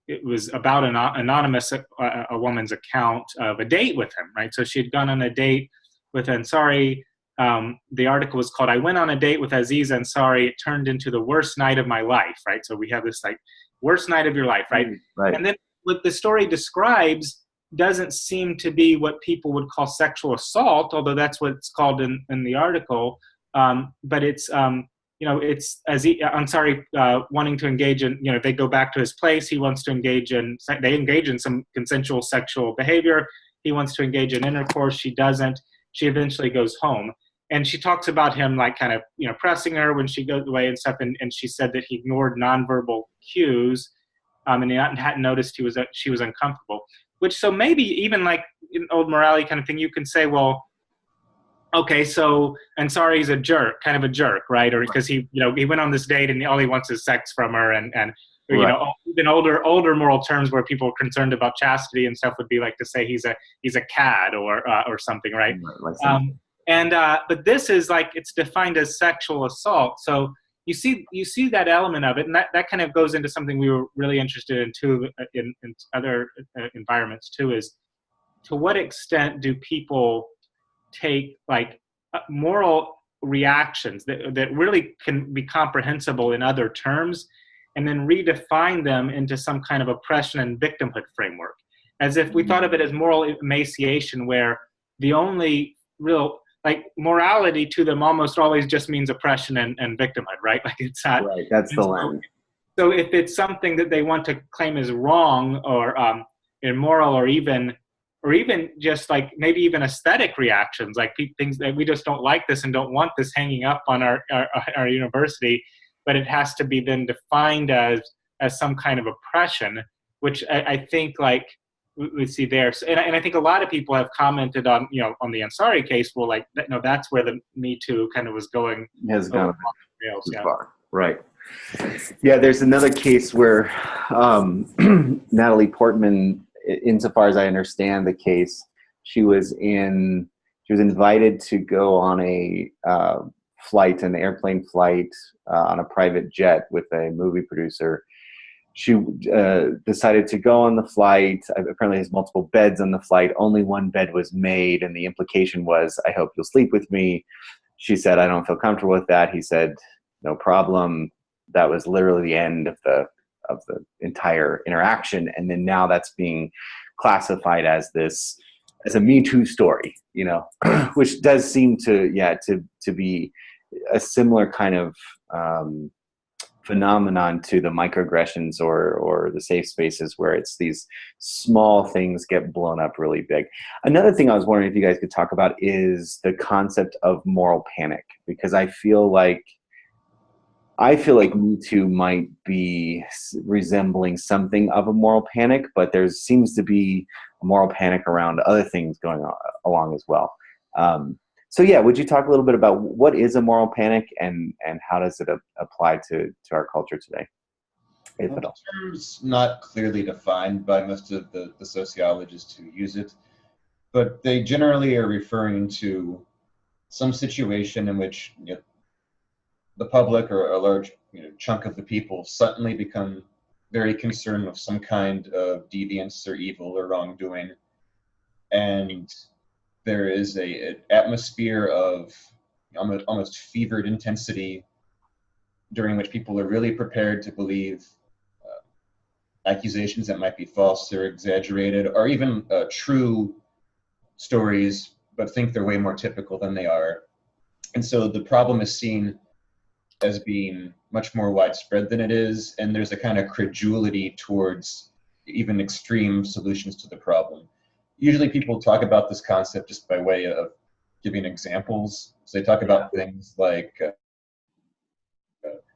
it was about an anonymous a woman's account of a date with him, right? So she had gone on a date with Ansari. The article was called "I Went on a Date with Aziz Ansari. It turned into the worst night of my life," right? So we have this like worst night of your life, right? Right. And then what the story describes doesn't seem to be what people would call sexual assault, although that's what it's called in the article. But it's it's Ansari wanting to engage in, they go back to his place. He wants to they engage in some consensual sexual behavior. He wants to engage in intercourse. She doesn't. She eventually goes home. And she talks about him like kind of, pressing her when she goes away and stuff. And she said that he ignored nonverbal cues, and he hadn't noticed she was uncomfortable. Which, so maybe even like an old morality kind of thing, you can say, well, okay, so Ansari's a jerk, kind of a jerk, right? Or because he went on this date and all he wants is sex from her, and even older moral terms where people are concerned about chastity and stuff would be like to say he's a cad or something, right? But this is like, it's defined as sexual assault. So you see that element of it, and that kind of goes into something we were really interested in too, in other environments too, is to what extent do people take like moral reactions that really can be comprehensible in other terms and then redefine them into some kind of oppression and victimhood framework, as if we thought of it as moral emaciation, where the only real like morality to them almost always just means oppression and victimhood, right? Like it's not right. That's the line. So if it's something that they want to claim is wrong or immoral, or even just like maybe even aesthetic reactions, like things that we just don't like this and don't want this hanging up on our university, but it has to be then defined as some kind of oppression, which I think like we see there. So, and I think a lot of people have commented on, on the Ansari case, well, like, no, that's where the Me Too kind of was going. Has gone too far. Right. Yeah, there's another case where Natalie Portman, insofar as I understand the case, she was invited to go on a flight, an airplane flight on a private jet with a movie producer. She decided to go on the flight. Apparently there's multiple beds on the flight. Only one bed was made, and the implication was, I hope you'll sleep with me. She said, I don't feel comfortable with that. He said, no problem. That was literally the end of the entire interaction. And then now that's being classified as a Me Too story, which does seem to be a similar kind of phenomenon to the microaggressions or the safe spaces, where it's these small things get blown up really big. Another thing I was wondering if you guys could talk about is the concept of moral panic, because I feel like Me Too might be resembling something of a moral panic, but there seems to be a moral panic around other things going on along as well. So yeah, would you talk a little bit about what is a moral panic and how does it apply to our culture today? Well, the term's not clearly defined by most of the sociologists who use it, but they generally are referring to some situation in which the public or a large chunk of the people suddenly become very concerned with some kind of deviance or evil or wrongdoing. And there is an atmosphere of almost fevered intensity during which people are really prepared to believe accusations that might be false or exaggerated, or even true stories, but think they're way more typical than they are. And so the problem is seen as being much more widespread than it is, and there's a kind of credulity towards even extreme solutions to the problem. Usually people talk about this concept just by way of giving examples. So they talk about things like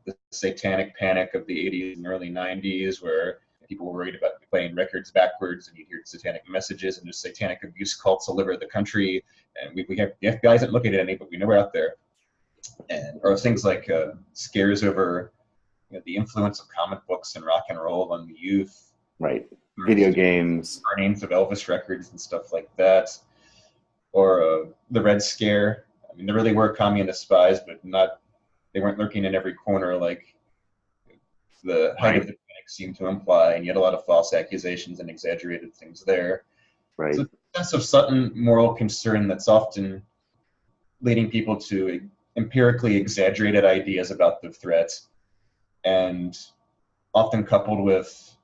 the Satanic Panic of the 80s and early 90s, where people were worried about playing records backwards and you'd hear satanic messages, and there's satanic abuse cults all over the country, and we have the FBI isn't looking at any, but we know we're out there. And or things like scares over the influence of comic books and rock and roll on the youth, right? Video games, burnings of Elvis records and stuff like that, or the Red Scare. I mean, there really were communist spies, but they weren't lurking in every corner like the height of the panic seemed to imply, and yet a lot of false accusations and exaggerated things there. Right. So a sense of sudden moral concern that's often leading people to empirically exaggerated ideas about the threat, and often coupled with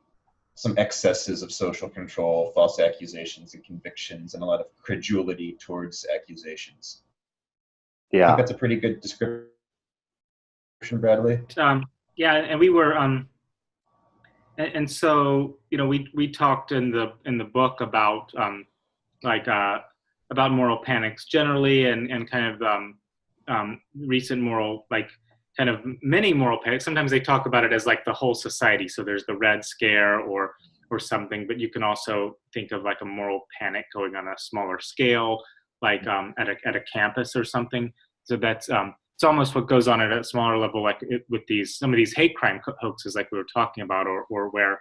some excesses of social control, false accusations and convictions, and a lot of credulity towards accusations. Yeah. I think that's a pretty good description, Bradley. Yeah, and we were, and so we talked in the book about about moral panics generally, and kind of recent moral, like kind of many moral panics. Sometimes they talk about it as like the whole society. So there's the Red Scare or something, but you can also think of like a moral panic going on a smaller scale, like at a campus or something. So that's it's almost what goes on at a smaller level, like with some of these hate crime hoaxes, like we were talking about, or where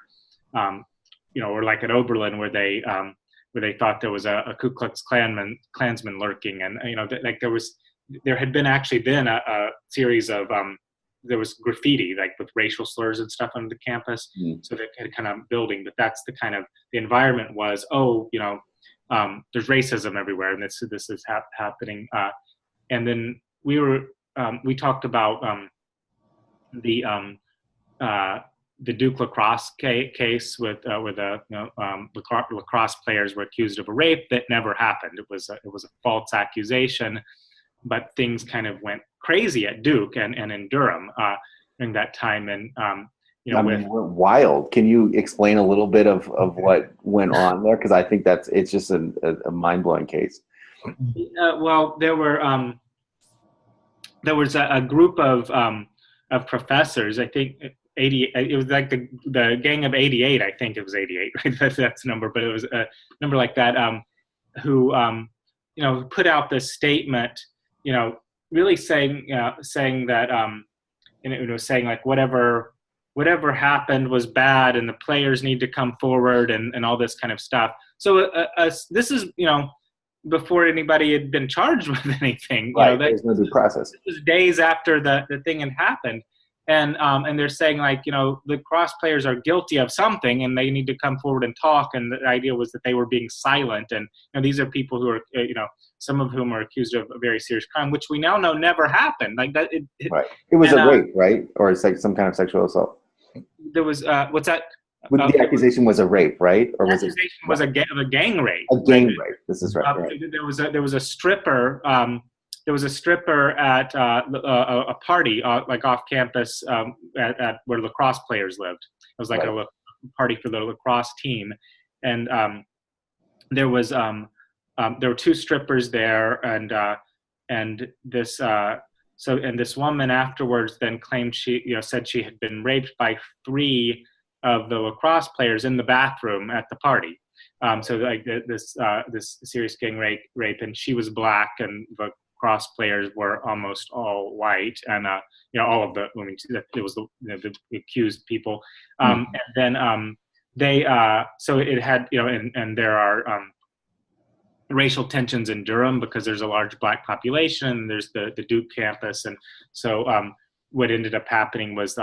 or like at Oberlin, where they thought there was a Ku Klux Klansman lurking, and like there had actually been a series of there was graffiti, like with racial slurs and stuff on the campus. So they had kind of building, but that's the kind of the environment was, there's racism everywhere, and this is happening. And then we talked about the Duke Lacrosse case with lacrosse players were accused of a rape that never happened. It was a false accusation, but things kind of went crazy at Duke and in Durham during that time. And went wild. Can you explain a little bit of what went on there? Because I think it's just a mind-blowing case. Well, there was a group of professors. I think 88. It was like the gang of 88. I think it was 88. Right? That's the number, but it was a number like that. Who put out this statement. Really saying that saying like whatever happened was bad, and the players need to come forward, and all this kind of stuff. So this is before anybody had been charged with anything. Right. There's no due process. It was days after the thing had happened, and they're saying like the cross players are guilty of something, and they need to come forward and talk. And the idea was that they were being silent, and these are people who are some of whom are accused of a very serious crime, which we now know never happened. Like that. Right. It was a rape, right, or it's like some kind of sexual assault. There was what's that? The accusation was a rape, right? Or was it? The accusation was a gang rape. A gang rape. This is right. Right. There was a stripper. There was a stripper at a party, like off campus, at where lacrosse players lived. It was like a party for the lacrosse team, and there were two strippers there, and this this woman afterwards then claimed said she had been raped by 3 of the lacrosse players in the bathroom at the party. So like this serious gang rape, and she was black, and the lacrosse players were almost all white, and all of the it was the accused people. And then they so it had and there are racial tensions in Durham because there's a large black population. There's the Duke campus, and so what ended up happening was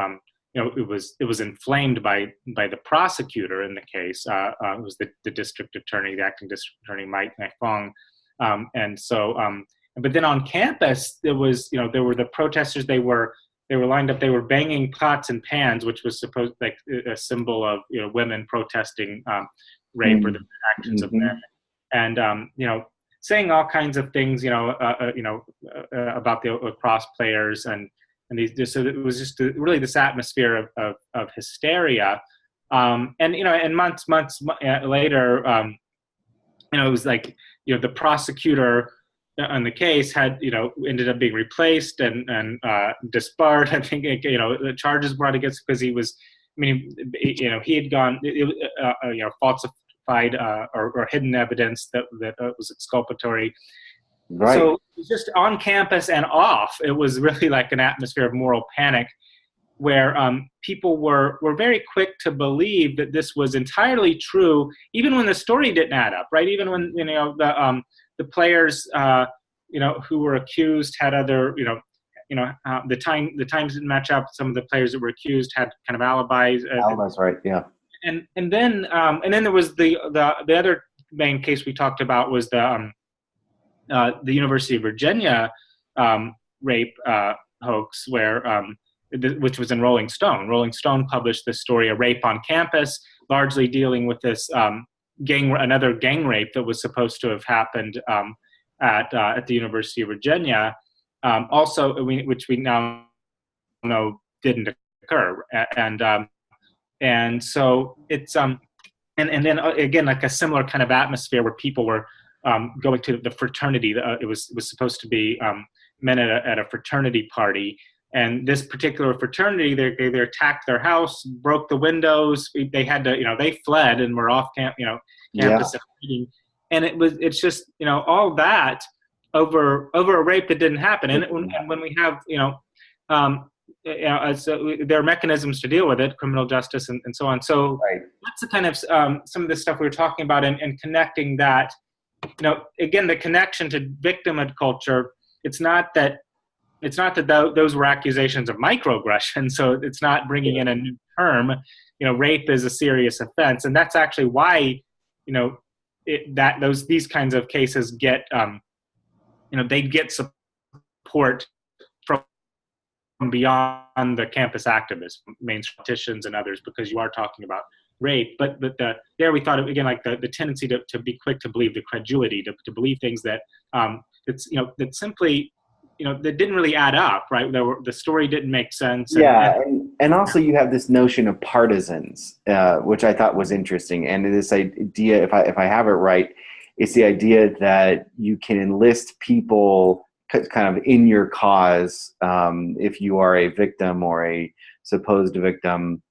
it was inflamed by the prosecutor in the case. It was the district attorney, the acting district attorney, Mike Fong. And so, but then on campus, there was, there were the protesters. They were lined up. They were banging pots and pans, which was supposed like a symbol of women protesting rape or the actions of men, and saying all kinds of things, about the lacrosse players and these. So it was just really this atmosphere of hysteria, and months later, it was like the prosecutor on the case had ended up being replaced and disbarred. I think the charges brought against because he was, he had gone falsified or hidden evidence that was exculpatory. Right. So it was just on campus and off. It was really like an atmosphere of moral panic, where people were very quick to believe that this was entirely true, even when the story didn't add up. Right, even when the players who were accused had other the times didn't match up. Some of the players that were accused had kind of alibis. Alibis, right? Yeah. And then there was the other main case we talked about was the University of Virginia rape hoax, where which was in Rolling Stone. Rolling Stone published this story, a rape on campus, largely dealing with this another gang rape that was supposed to have happened at the University of Virginia, which we now know didn't occur, and so it's and then again, like a similar kind of atmosphere where people were going to the fraternity. It was supposed to be men at a fraternity party, and this particular fraternity, they attacked their house, broke the windows. They had to, they fled and were off campus. Yeah. And it's just all that over a rape that didn't happen. And when we have so there are mechanisms to deal with it, criminal justice and so on. So right. That's the kind of some of the stuff we were talking about, and connecting that. Again, the connection to victimhood culture. It's not that those were accusations of microaggression. So it's not bringing in a new term. Rape is a serious offense, and that's actually why these kinds of cases get they get support from beyond the campus activists, mainstream politicians and others, because you are talking about rape. But there we thought, again, like the tendency to be quick to believe, the credulity to believe things that that simply that didn't really add up, right? The story didn't make sense. And also you have this notion of partisans, which I thought was interesting. And this idea, if I have it right, it's the idea that you can enlist people kind of in your cause. If you are a victim or a supposed victim,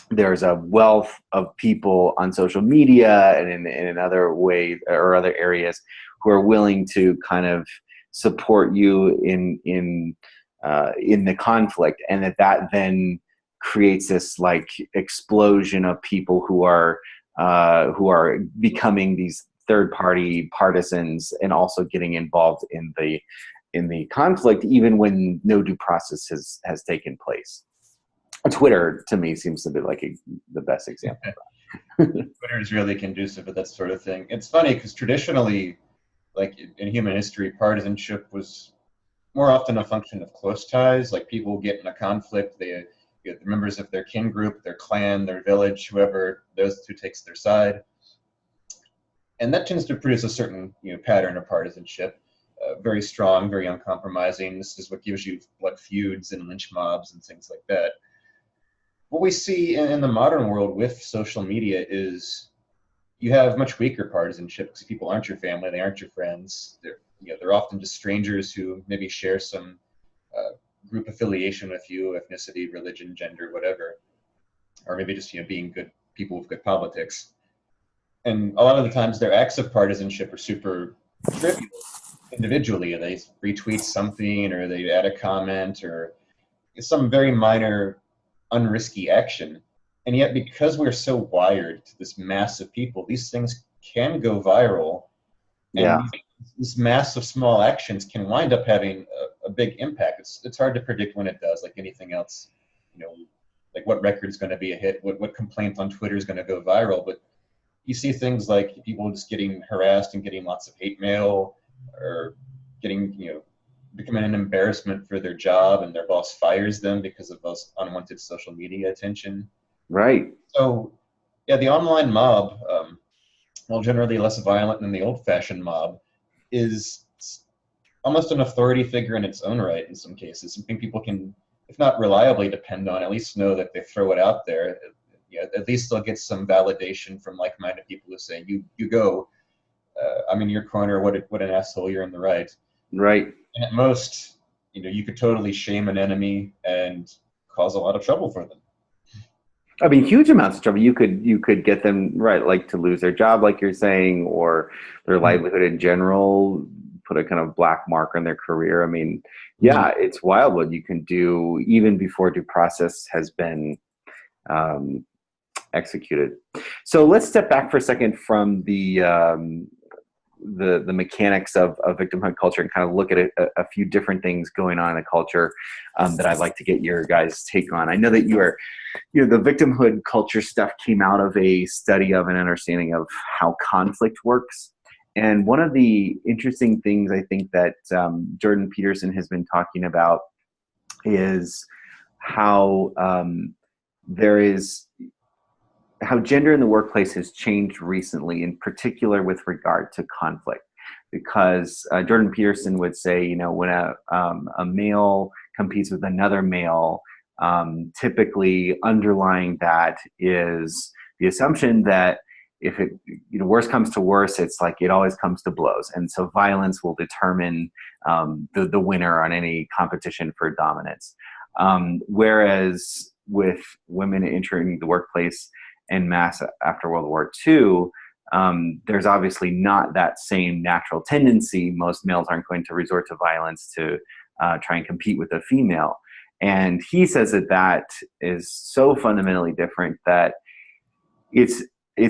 there's a wealth of people on social media and in other ways or other areas who are willing to kind of support you in the conflict, and that then creates this like explosion of people who are becoming these third-party partisans and also getting involved in the conflict, even when no due process has taken place. Twitter, to me, seems to be like the best example. Twitter is really conducive to that sort of thing. It's funny because traditionally, like in human history, partisanship was more often a function of close ties. Like people get in a conflict, they get the members of their kin group, their clan, their village, whoever, those who takes their side. And that tends to produce a certain pattern of partisanship. Very strong, very uncompromising. This is what gives you blood feuds and lynch mobs and things like that. What we see in the modern world with social media is you have much weaker partisanship because people aren't your family, they aren't your friends. They're often just strangers who maybe share some group affiliation with you, ethnicity, religion, gender, whatever, or maybe just being good people with good politics. And a lot of the times their acts of partisanship are super trivial individually. They retweet something, or they add a comment, or some very minor, unrisky action. And yet, because we're so wired to this mass of people, these things can go viral. And this mass of small actions can wind up having a big impact. It's hard to predict when it does, like anything else, like what record's going to be a hit, what complaint on Twitter is going to go viral. But you see things like people just getting harassed and getting lots of hate mail, or getting, becoming an embarrassment for their job, and their boss fires them because of those unwanted social media attention. Right. So, yeah, the online mob, while generally less violent than the old-fashioned mob, is almost an authority figure in its own right in some cases. Something people can, if not reliably depend on, at least know that they throw it out there. Yeah, at least they'll get some validation from like-minded people who say, you go, I'm in your corner, what an asshole, you're in the right. Right. And at most, you could totally shame an enemy and cause a lot of trouble for them. I mean, huge amounts of trouble. You could get them, right, like to lose their job, like you're saying, or their livelihood in general, put a kind of black mark on their career. I mean, yeah, it's wild what you can do even before due process has been executed. So let's step back for a second from the mechanics of victimhood culture and kind of look at a few different things going on in the culture that I'd like to get your guys' take on. I know that the victimhood culture stuff came out of a study of an understanding of how conflict works. And one of the interesting things I think that Jordan Peterson has been talking about is how how gender in the workplace has changed recently, in particular with regard to conflict. Because Jordan Peterson would say, when a male competes with another male, typically underlying that is the assumption that if it, worse comes to worse, it's like it always comes to blows. And so violence will determine the winner on any competition for dominance. Whereas with women entering the workplace en masse after World War II, there's obviously not that same natural tendency. Most males aren't going to resort to violence to try and compete with a female. And he says that is so fundamentally different that it's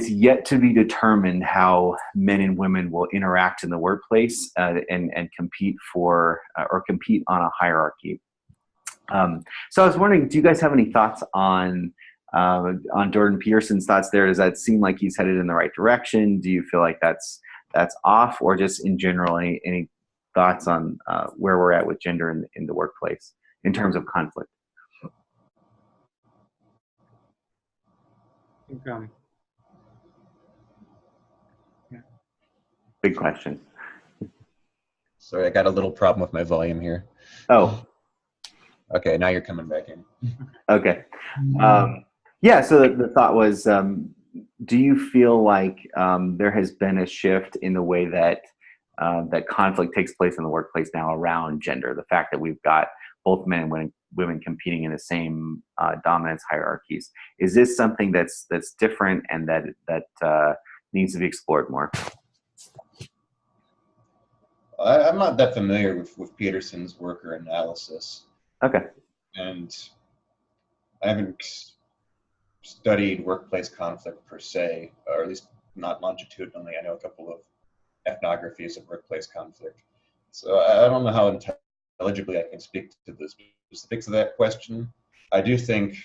yet to be determined how men and women will interact in the workplace and compete for or compete on a hierarchy. So I was wondering, do you guys have any thoughts on Jordan Peterson's thoughts there? Does that seem like he's headed in the right direction? Do you feel like that's off, or just in general, any thoughts on where we're at with gender in the workplace in terms of conflict? Big question. Sorry, I got a little problem with my volume here. Oh. Okay, now you're coming back in. Okay. Yeah, so the thought was, do you feel like there has been a shift in the way that that conflict takes place in the workplace now around gender? The fact that we've got both men and women competing in the same dominance hierarchies. Is this something that's different and that needs to be explored more? I'm not that familiar with Peterson's work or analysis. Okay. And I haven't studied workplace conflict per se, or at least not longitudinally. I know a couple of ethnographies of workplace conflict. So I don't know how intelligibly I can speak to the specifics of that question. I do think,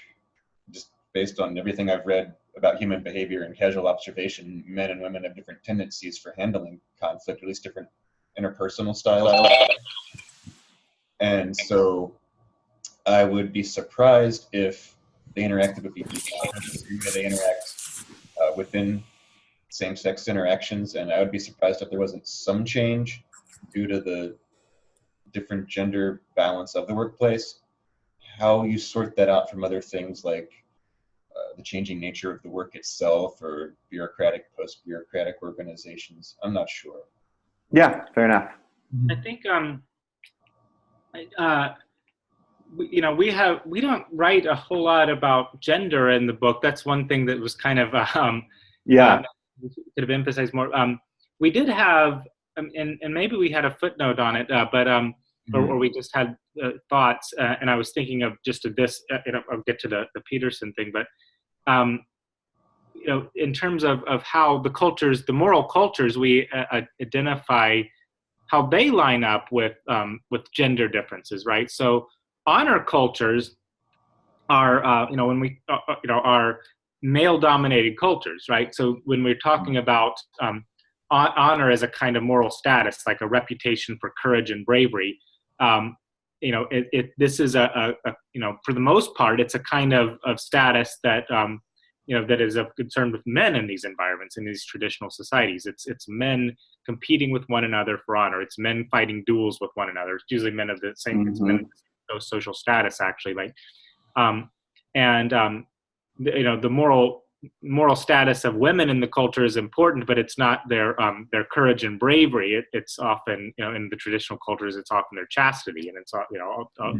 just based on everything I've read about human behavior and casual observation, men and women have different tendencies for handling conflict, or at least different interpersonal styles. And so I would be surprised if they interacted with each other the way they interact within same-sex interactions, and I would be surprised if there wasn't some change due to the different gender balance of the workplace. How you sort that out from other things like the changing nature of the work itself, or bureaucratic, post-bureaucratic organizations, I'm not sure. Yeah, fair enough. I think we don't write a whole lot about gender in the book. That's one thing that was kind of could have emphasized more. We did have, and maybe we had a footnote on it, but or we just had thoughts. And I was thinking of just this. I'll get to the Peterson thing, but in terms of how the cultures, the moral cultures, we identify how they line up with gender differences, right? So honor cultures are when we are male-dominated cultures, right? So when we're talking about honor as a kind of moral status, like a reputation for courage and bravery, this is for the most part, it's a kind of status that that is of concern with men in these environments, in these traditional societies. It's men competing with one another for honor. It's men fighting duels with one another. It's usually men of the same, it's men of the social status, actually. Like, the moral status of women in the culture is important, but it's not their courage and bravery. It's often, in the traditional cultures, it's often their chastity, and it's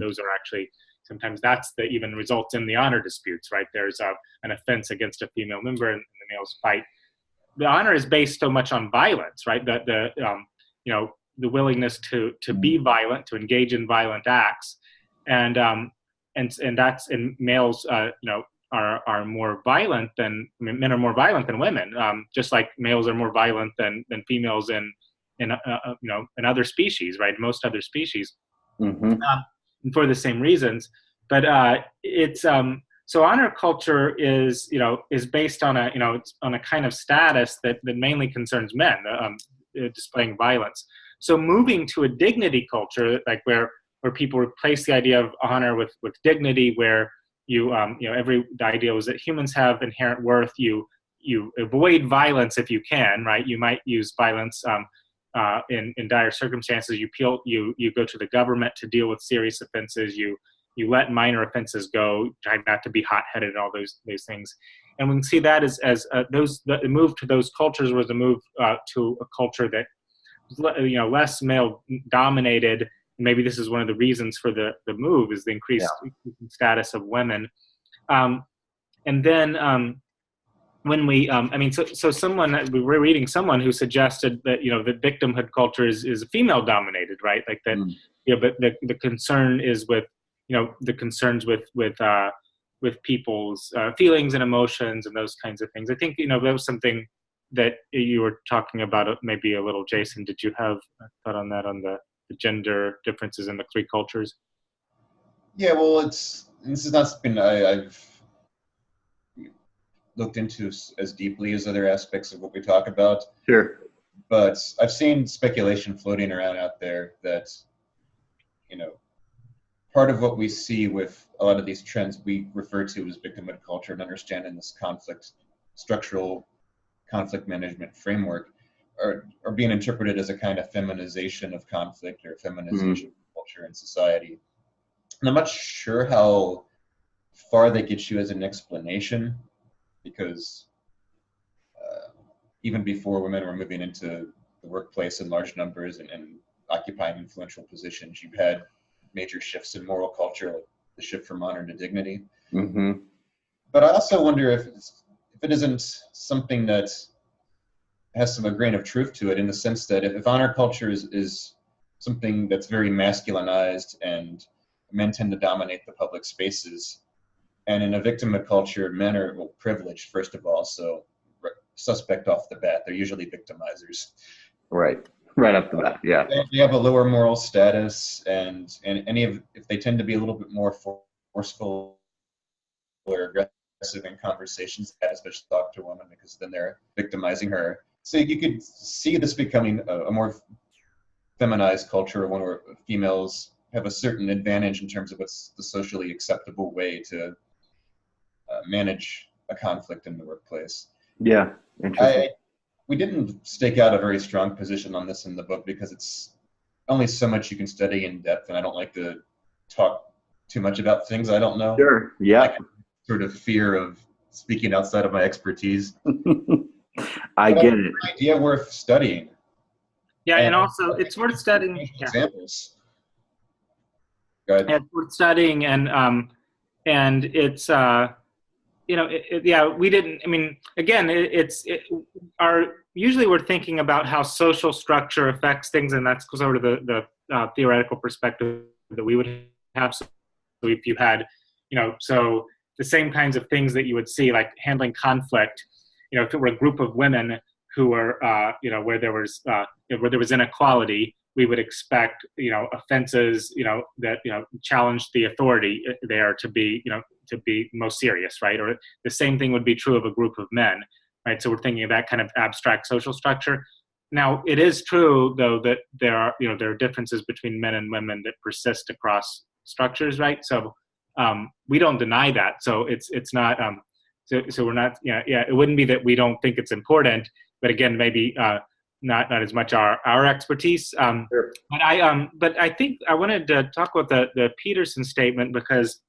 those are actually, sometimes that's that even results in the honor disputes, right? There's an offense against a female member, and the males fight. The honor is based so much on violence, right? The willingness to be violent, to engage in violent acts, and that's, and males are more violent than, men are more violent than women, just like males are more violent than females in other species, right? Most other species, for the same reasons. But it's so honor culture is based on a kind of status that mainly concerns men, displaying violence. So moving to a dignity culture, like where people replace the idea of honor with dignity, where the idea was that humans have inherent worth. You avoid violence if you can, right? You might use violence in dire circumstances. You go to the government to deal with serious offenses. You let minor offenses go, try not to be hot-headed, and all those things. And we can see that as the move to those cultures was a move to a culture that was, less male-dominated. Maybe this is one of the reasons for the move, is the increased status of women. And then when we, so someone, we were reading someone who suggested that, that victimhood culture is female dominated, right? Like that, but the concern is with, the concerns with people's feelings and emotions and those kinds of things. I think, that was something that you were talking about, maybe a little, Jason. Did you have a thought on that, on the gender differences in the three cultures? Yeah, well, this is not something I've looked into as deeply as other aspects of what we talk about. Sure. But I've seen speculation floating around out there that, part of what we see with a lot of these trends we refer to as victimhood culture, and understanding this structural conflict management framework, are being interpreted as a kind of feminization of conflict, or feminization of culture and society. And I'm not sure how far they get you as an explanation, because even before women were moving into the workplace in large numbers and occupying influential positions, you've had major shifts in moral culture, like the shift from honor to dignity. But I also wonder if it isn't something that has a grain of truth to it, in the sense that if honor culture is something that's very masculinized, and men tend to dominate the public spaces, and in a victimhood culture, men are privileged, first of all, so suspect off the bat, they're usually victimizers. Right up the bat, yeah. They have a lower moral status, and if they tend to be a little bit more forceful or aggressive in conversations, especially talk to a woman, because then they're victimizing her. So you could see this becoming a more feminized culture, one where females have a certain advantage in terms of what's the socially acceptable way to manage a conflict in the workplace. Yeah, interesting. We didn't stake out a very strong position on this in the book, because it's only so much you can study in depth, and I don't like to talk too much about things I don't know. Sure, yeah. Sort of fear of speaking outside of my expertise. I get it. An idea worth studying. Yeah, and also it's worth studying. Examples. Go ahead. It's worth studying, and it's we didn't. I mean, again, usually we're thinking about how social structure affects things, and that's sort of the theoretical perspective that we would have. So if you had, so the same kinds of things that you would see, like handling conflict, if it were a group of women who were, where there was inequality, we would expect, offenses, that, challenge the authority there to be most serious, right? Or the same thing would be true of a group of men, right? So we're thinking of that kind of abstract social structure. Now, it is true, though, that there are differences between men and women that persist across structures, right? So we don't deny that. So it's not, so we're not, it wouldn't be that we don't think it's important, but again, maybe not as much our expertise. Sure. But I think I wanted to talk about the Peterson statement, because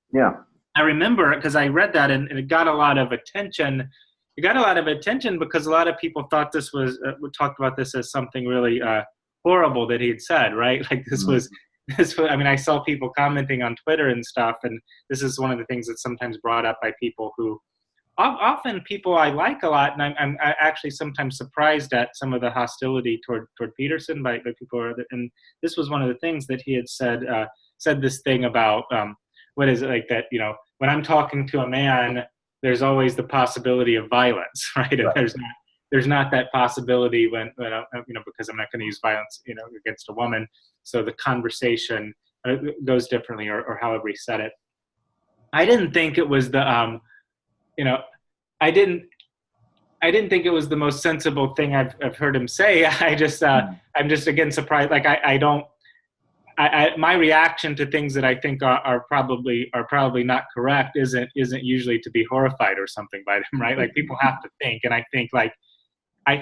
I remember, because I read that and it got a lot of attention. It got a lot of attention because a lot of people thought this was, talked about this as something really horrible that he had said, right? Like this was, I mean, I saw people commenting on Twitter and stuff, and this is one of the things that's sometimes brought up by people who, often people I like a lot, and I'm actually sometimes surprised at some of the hostility toward Peterson by people. And this was one of the things that he had said this thing about, what is it, like that, when I'm talking to a man, there's always the possibility of violence, right? And there's not that possibility when because I'm not going to use violence, against a woman. So the conversation goes differently, or however he said it. I didn't think it was the, I didn't think it was the most sensible thing I've heard him say. I just, I'm just again surprised. Like my reaction to things that I think are probably not correct isn't usually to be horrified or something by them, right? Like people have to think, and I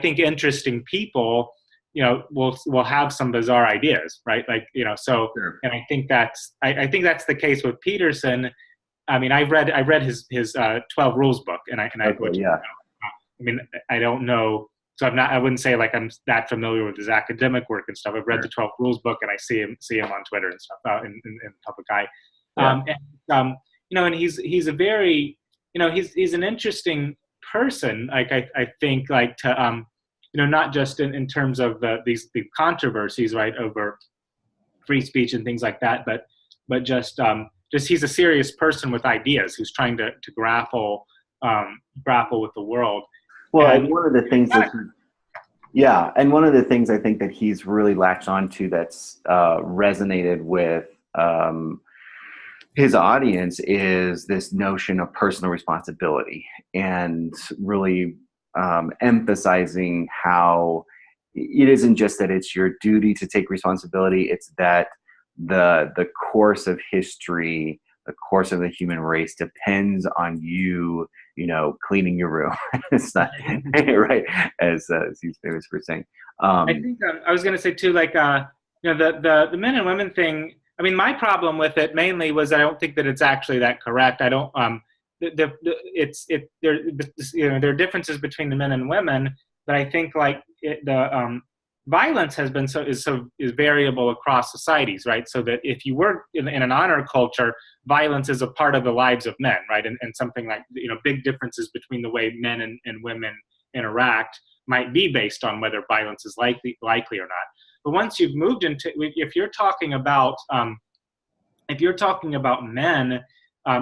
think interesting people, will have some bizarre ideas, right? Like so, Sure. And I think that's the case with Peterson. I mean, I read his 12 Rules book, and I mean, I don't know. So I wouldn't say like I'm that familiar with his academic work and stuff. I've read the 12 Rules book, and I see him on Twitter and stuff, in public eye. And he's a very, he's an interesting person. Like I think like to, not just in terms of the controversies, right, over free speech and things like that, but just he's a serious person with ideas who's trying to grapple with the world. Well, and one of the things and one of the things I think that he's really latched onto that's resonated with his audience is this notion of personal responsibility, and really emphasizing how it isn't just that it's your duty to take responsibility, it's that the course of history, the course of the human race depends on you, cleaning your room. It's not right, as he's famous for saying. I think I was going to say too, like the men and women thing. I mean, my problem with it mainly was I don't think that it's actually that correct. I don't. There are differences between the men and women, but I think like violence has been is variable across societies, right? So that if you work in an honor culture, violence is a part of the lives of men, right? And something like, big differences between the way men and women interact might be based on whether violence is likely or not. But once you've moved into, if you're talking about men,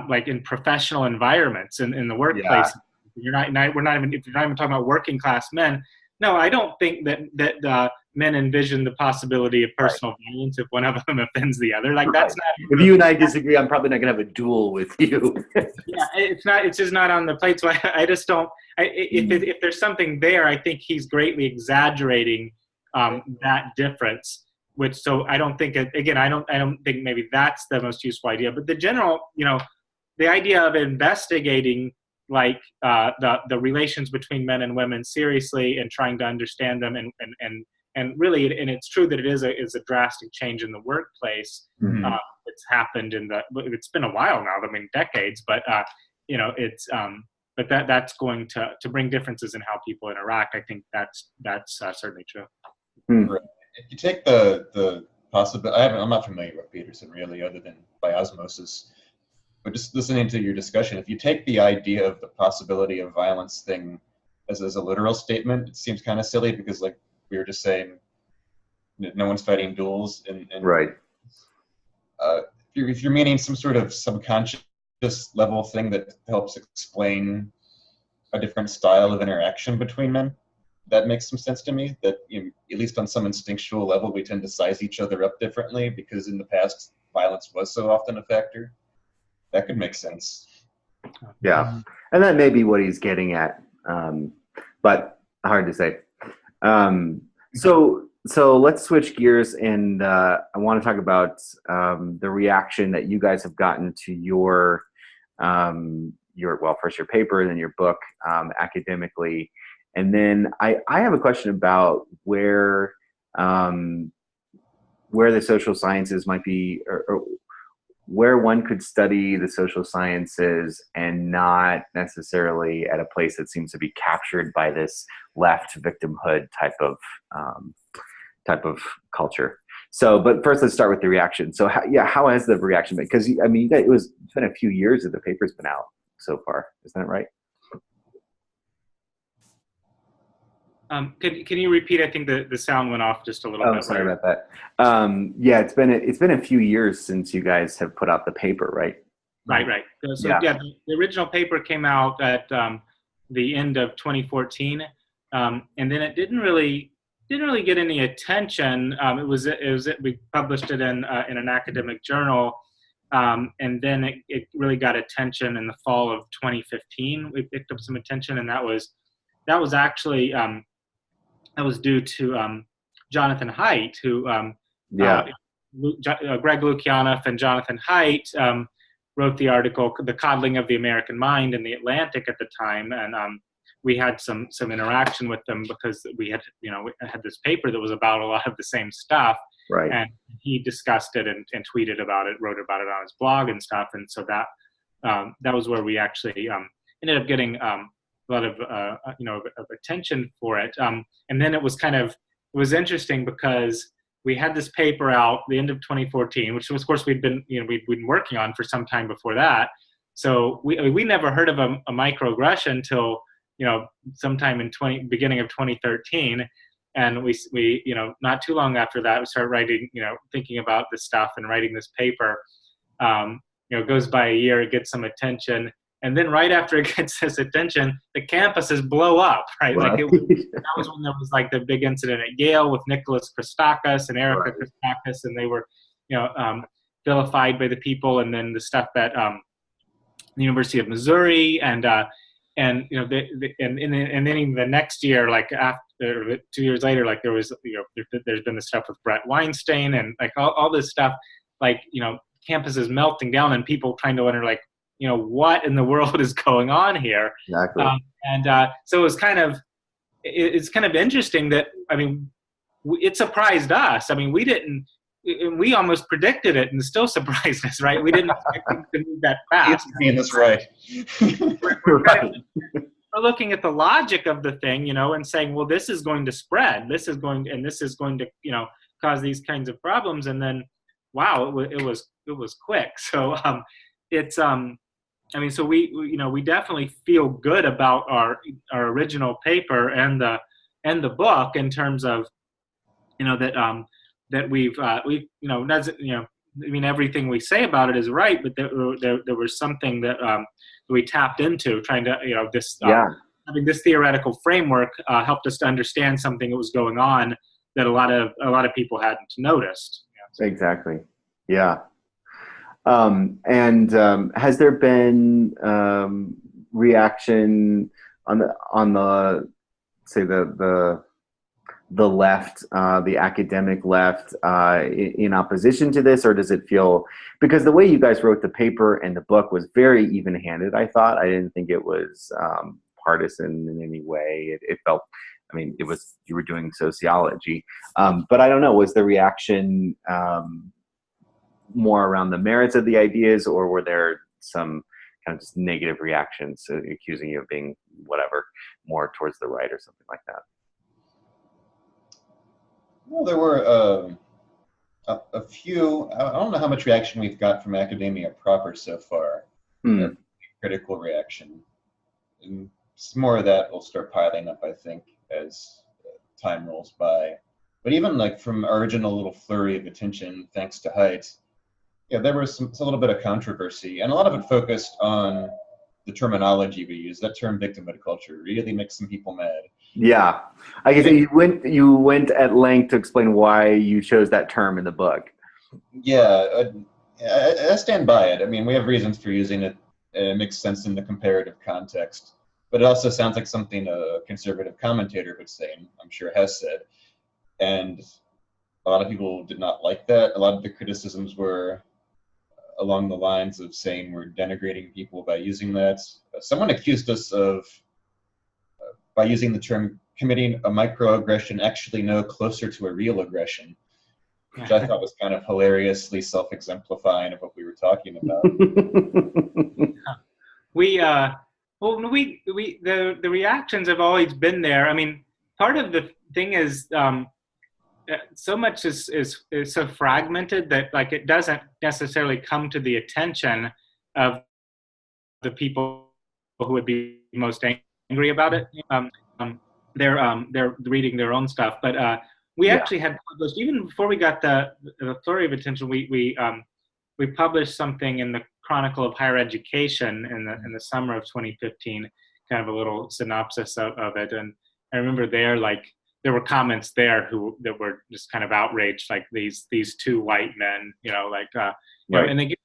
like in professional environments in the workplace, we're not even talking about working class men. No, I don't think that men envision the possibility of personal violence if one of them offends the other. Like that's not. If you and I disagree, I'm probably not going to have a duel with you. Yeah, it's not. It's just not on the plate. So I just don't. If there's something there, I think he's greatly exaggerating that difference. Which so I don't think. Again, I don't think maybe that's the most useful idea. But the general, the idea of investigating like the relations between men and women seriously and trying to understand them and really, and it's true that it is a drastic change in the workplace. Mm-hmm. It's happened it's been a while now. I mean, decades, but it's but that's going to bring differences in how people interact. I think that's certainly true. Mm-hmm. Right. If you take the possibility, I'm not familiar with Peterson really, other than by osmosis. But just listening to your discussion, if you take the idea of the possibility of violence thing as a literal statement, it seems kind of silly because, like we were just saying, no one's fighting duels. And right. If you're meaning some sort of subconscious level thing that helps explain a different style of interaction between men, that makes some sense to me, that at least on some instinctual level, we tend to size each other up differently because in the past, violence was so often a factor. That could make sense. Yeah, and that may be what he's getting at, but hard to say. So let's switch gears, and I want to talk about the reaction that you guys have gotten to your first your paper and then your book academically, and then I have a question about where the social sciences might be, or where one could study the social sciences and not necessarily at a place that seems to be captured by this left victimhood type of culture. So, but first let's start with the reaction. So how has the reaction been? Because I mean, it's been a few years that the paper's been out so far. Isn't that right? Can you repeat? I think the sound went off just a little bit. Oh, sorry about that. Yeah, it's been a few years since you guys have put out the paper, right? Right. So yeah, the original paper came out at the end of 2014, and then it didn't really get any attention. We published it in an academic journal, and then it really got attention in the fall of 2015. We picked up some attention, and that was actually that was due to Jonathan Haidt, who Greg Lukianoff and Jonathan Haidt wrote the article "The Coddling of the American Mind" in the Atlantic at the time, and we had some interaction with them because we had this paper that was about a lot of the same stuff, right? And he discussed it and tweeted about it, wrote about it on his blog and stuff, and so that was where we actually ended up getting a lot of attention for it, and then it was interesting because we had this paper out the end of 2014, which of course we'd been working on for some time before that. So we never heard of a microaggression till sometime in beginning of 2013, and we not too long after that we started writing, thinking about this stuff and writing this paper. It goes by a year, it gets some attention. And then right after it gets this attention, the campuses blow up, right? Like that was when there was like the big incident at Yale with Nicholas Christakis and Erica Christakis, and they were, vilified by the people. And then the stuff at the University of Missouri, and then even the next year, like after 2 years later, like there was, there's been the stuff with Brett Weinstein and like all this stuff, like campuses melting down and people trying to wonder like, what in the world is going on here? Exactly. So it's kind of interesting that, I mean, it surprised us. I mean, we almost predicted it and it still surprised us, right? We didn't expect it to move that fast. That's right. We're looking at the logic of the thing, and saying, well, this is going to spread. This is going to, cause these kinds of problems. And then, wow, it was quick. So so we definitely feel good about our original paper and the book in terms of, that we've everything we say about it is right, but there was something that we tapped into, trying to, having this theoretical framework helped us to understand something that was going on that a lot of people hadn't noticed. Exactly. Yeah. Has there been reaction on the say the left, the academic left, in opposition to this, or does it feel, because the way you guys wrote the paper and the book was very even-handed, I thought. I didn't think it was partisan in any way. It felt, I mean, you were doing sociology, but I don't know, was the reaction more around the merits of the ideas, or were there some kind of just negative reactions, accusing you of being whatever, more towards the right or something like that? Well, there were a few. I don't know how much reaction we've got from academia proper so far. Critical reaction. And some more of that will start piling up, I think, as time rolls by. But even like from our original little flurry of attention, thanks to Haidt, there was a little bit of controversy, and a lot of it focused on the terminology we use. That term "victimhood culture" really makes some people mad. Yeah. I can say you went at length to explain why you chose that term in the book. Yeah, I stand by it. I mean, we have reasons for using it, and it makes sense in the comparative context. But it also sounds like something a conservative commentator would say, and I'm sure has said. And a lot of people did not like that. A lot of the criticisms were along the lines of saying we're denigrating people by using that. Someone accused us of, by using the term, committing a microaggression actually no closer to a real aggression, which I thought was kind of hilariously self-exemplifying of what we were talking about. The reactions have always been there. I mean, part of the thing is so much is so fragmented that like it doesn't necessarily come to the attention of the people who would be most angry about it. They're reading their own stuff, but we actually had published, even before we got the flurry of attention, we published something in the Chronicle of Higher Education in the summer of 2015, kind of a little synopsis of it. And I remember there were comments there that were just kind of outraged, like these two white men, and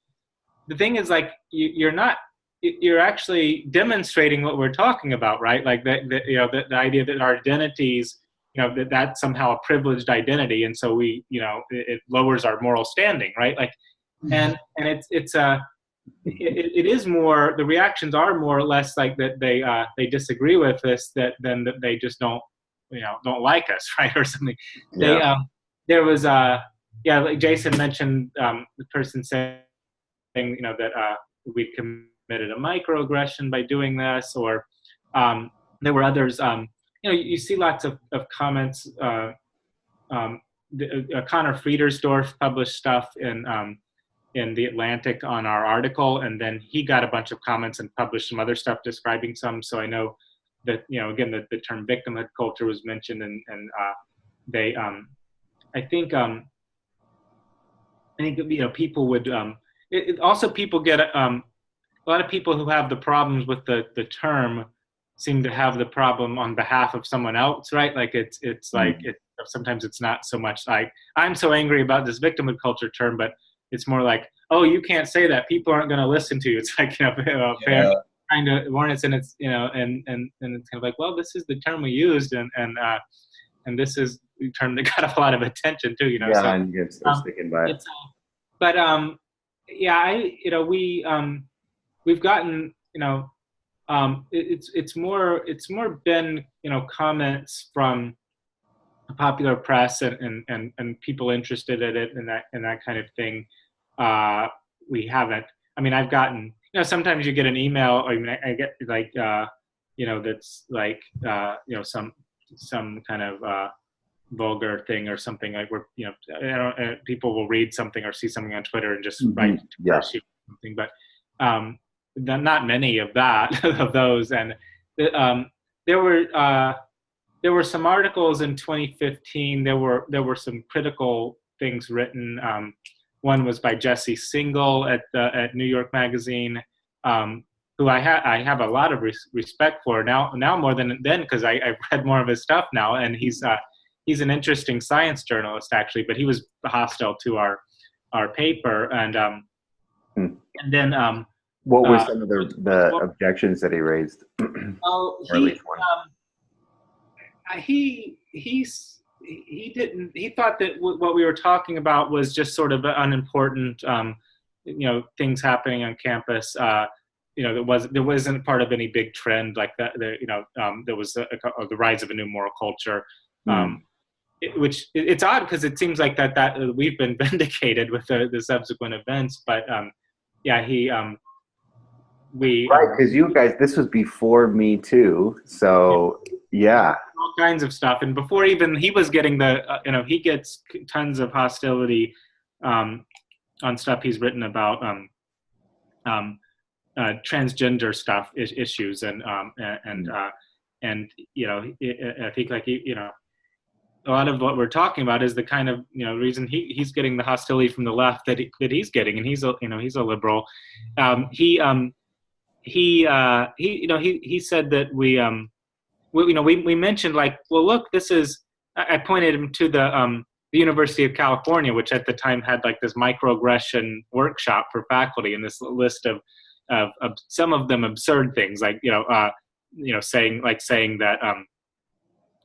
the thing is, like, you're actually demonstrating what we're talking about, right? Like the idea that our identities, that's somehow a privileged identity, and so it lowers our moral standing, right? Like, and it is more, the reactions are more or less like that they disagree with us, than that they just don't like us, right, or something. There was like Jason mentioned, the person saying that we'd committed a microaggression by doing this, or there were others. You see lots of comments. Connor Friedersdorf published stuff in the Atlantic on our article, and then he got a bunch of comments and published some other stuff describing some. So I know that again the term victimhood culture was mentioned, and they I think people would also people get a lot of people who have the problems with the term seem to have the problem on behalf of someone else, right? Like it's like sometimes it's not so much like I'm so angry about this victimhood culture term, but it's more like, oh, you can't say that, people aren't going to listen to you. It's like fair trying to warn us, and it's and it's kind of like, well, this is the term we used, and this is the term that got a lot of attention too, Yeah, so, and you're sticking by it. But we've gotten it's more been comments from the popular press and people interested in it and that kind of thing. We haven't. I mean, I've gotten sometimes you get an email. I mean, I get like that's like some kind of vulgar thing or something, like where people will read something or see something on Twitter and just write something, but not many of those. And there were some articles in 2015. There were some critical things written. One was by Jesse Singal at New York Magazine, who I have a lot of respect for now more than then, because I've read more of his stuff now, and he's an interesting science journalist actually, but he was hostile to our paper, and then what were some of the objections that he raised? He thought that what we were talking about was just sort of unimportant, things happening on campus. There wasn't part of any big trend like that. There was the rise of a new moral culture, which it's odd because it seems like that we've been vindicated with the subsequent events. But because you guys, this was before Me Too, so yeah. All kinds of stuff, and before even he was getting he gets tons of hostility on stuff he's written about transgender stuff issues, and I think like a lot of what we're talking about is the kind of reason he's getting the hostility from the left that he's getting, and he's a liberal. He said that we mentioned like, well, look, this is, I pointed him to the University of California, which at the time had like this microaggression workshop for faculty, and this list of some of them absurd things, like saying that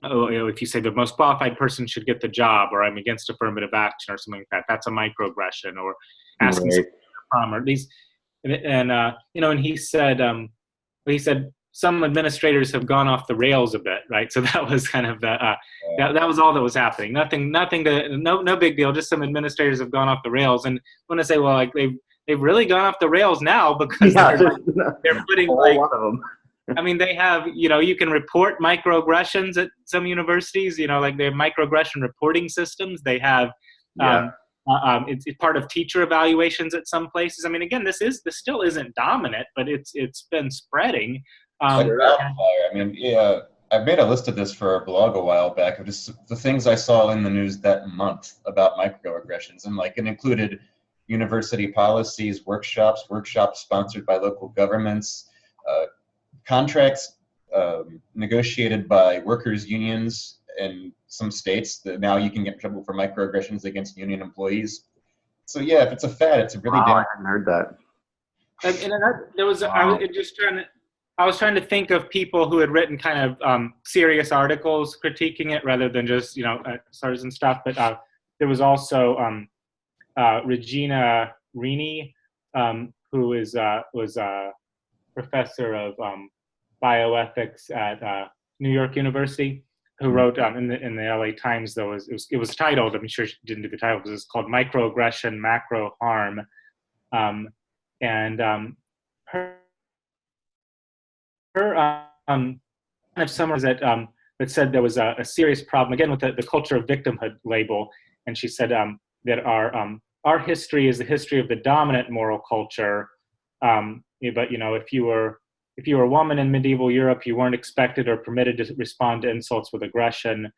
if you say the most qualified person should get the job, or I'm against affirmative action, or something like that, that's a microaggression, or asking Right. or these, and he said some administrators have gone off the rails a bit, right? So that was kind of that was all that was happening. No big deal. Just some administrators have gone off the rails, and when I say, well, like they've really gone off the rails now, because they're putting a like, lot of them. I mean, they have, you can report microaggressions at some universities, like they have microaggression reporting systems. They have, it's part of teacher evaluations at some places. I mean, again, this still isn't dominant, but it's been spreading. Like wildfire. I mean, yeah, I made a list of this for a blog a while back of just the things I saw in the news that month about microaggressions, and like it included university policies, workshops sponsored by local governments, contracts negotiated by workers' unions in some states that now you can get in trouble for microaggressions against union employees. So yeah, if it's a fad, it's a really I hadn't heard that. I was trying to think of people who had written kind of serious articles critiquing it rather than just stars and stuff. But there was also Regina Rini, who was a professor of bioethics at New York University, who wrote in the LA Times, though, it was titled, I'm sure she didn't do the title, because it's called Microaggression, Macro Harm. Her kind of summary that said there was a serious problem, again, with the culture of victimhood label. And she said that our history is the history of the dominant moral culture. But, if you were a woman in medieval Europe, you weren't expected or permitted to respond to insults with aggression.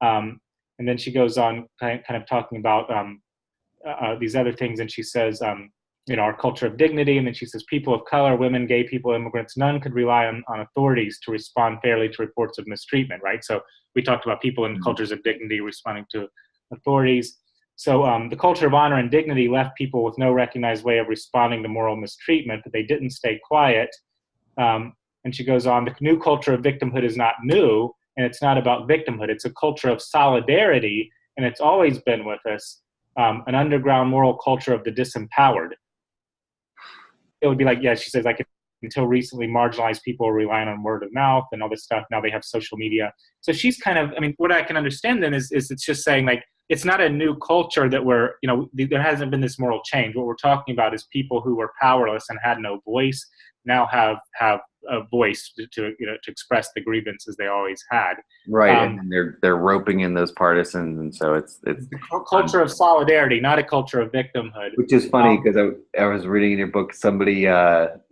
And then she goes on kind of talking about these other things. And she says, our culture of dignity. And then she says, people of color, women, gay people, immigrants, none could rely on authorities to respond fairly to reports of mistreatment, right? So we talked about people in cultures of dignity responding to authorities. So the culture of honor and dignity left people with no recognized way of responding to moral mistreatment, but they didn't stay quiet. And she goes on, the new culture of victimhood is not new, and it's not about victimhood. It's a culture of solidarity, and it's always been with us, an underground moral culture of the disempowered. It would be like, she says, like, until recently, marginalized people were relying on word of mouth and all this stuff. Now they have social media. So she's kind of, what I can understand then is it's just saying, like, it's not a new culture that there hasn't been this moral change. What we're talking about is people who were powerless and had no voice now have a voice to express the grievances they always had. Right, and they're roping in those partisans, and so it's a culture of solidarity, not a culture of victimhood. Which is funny because I was reading in your book, somebody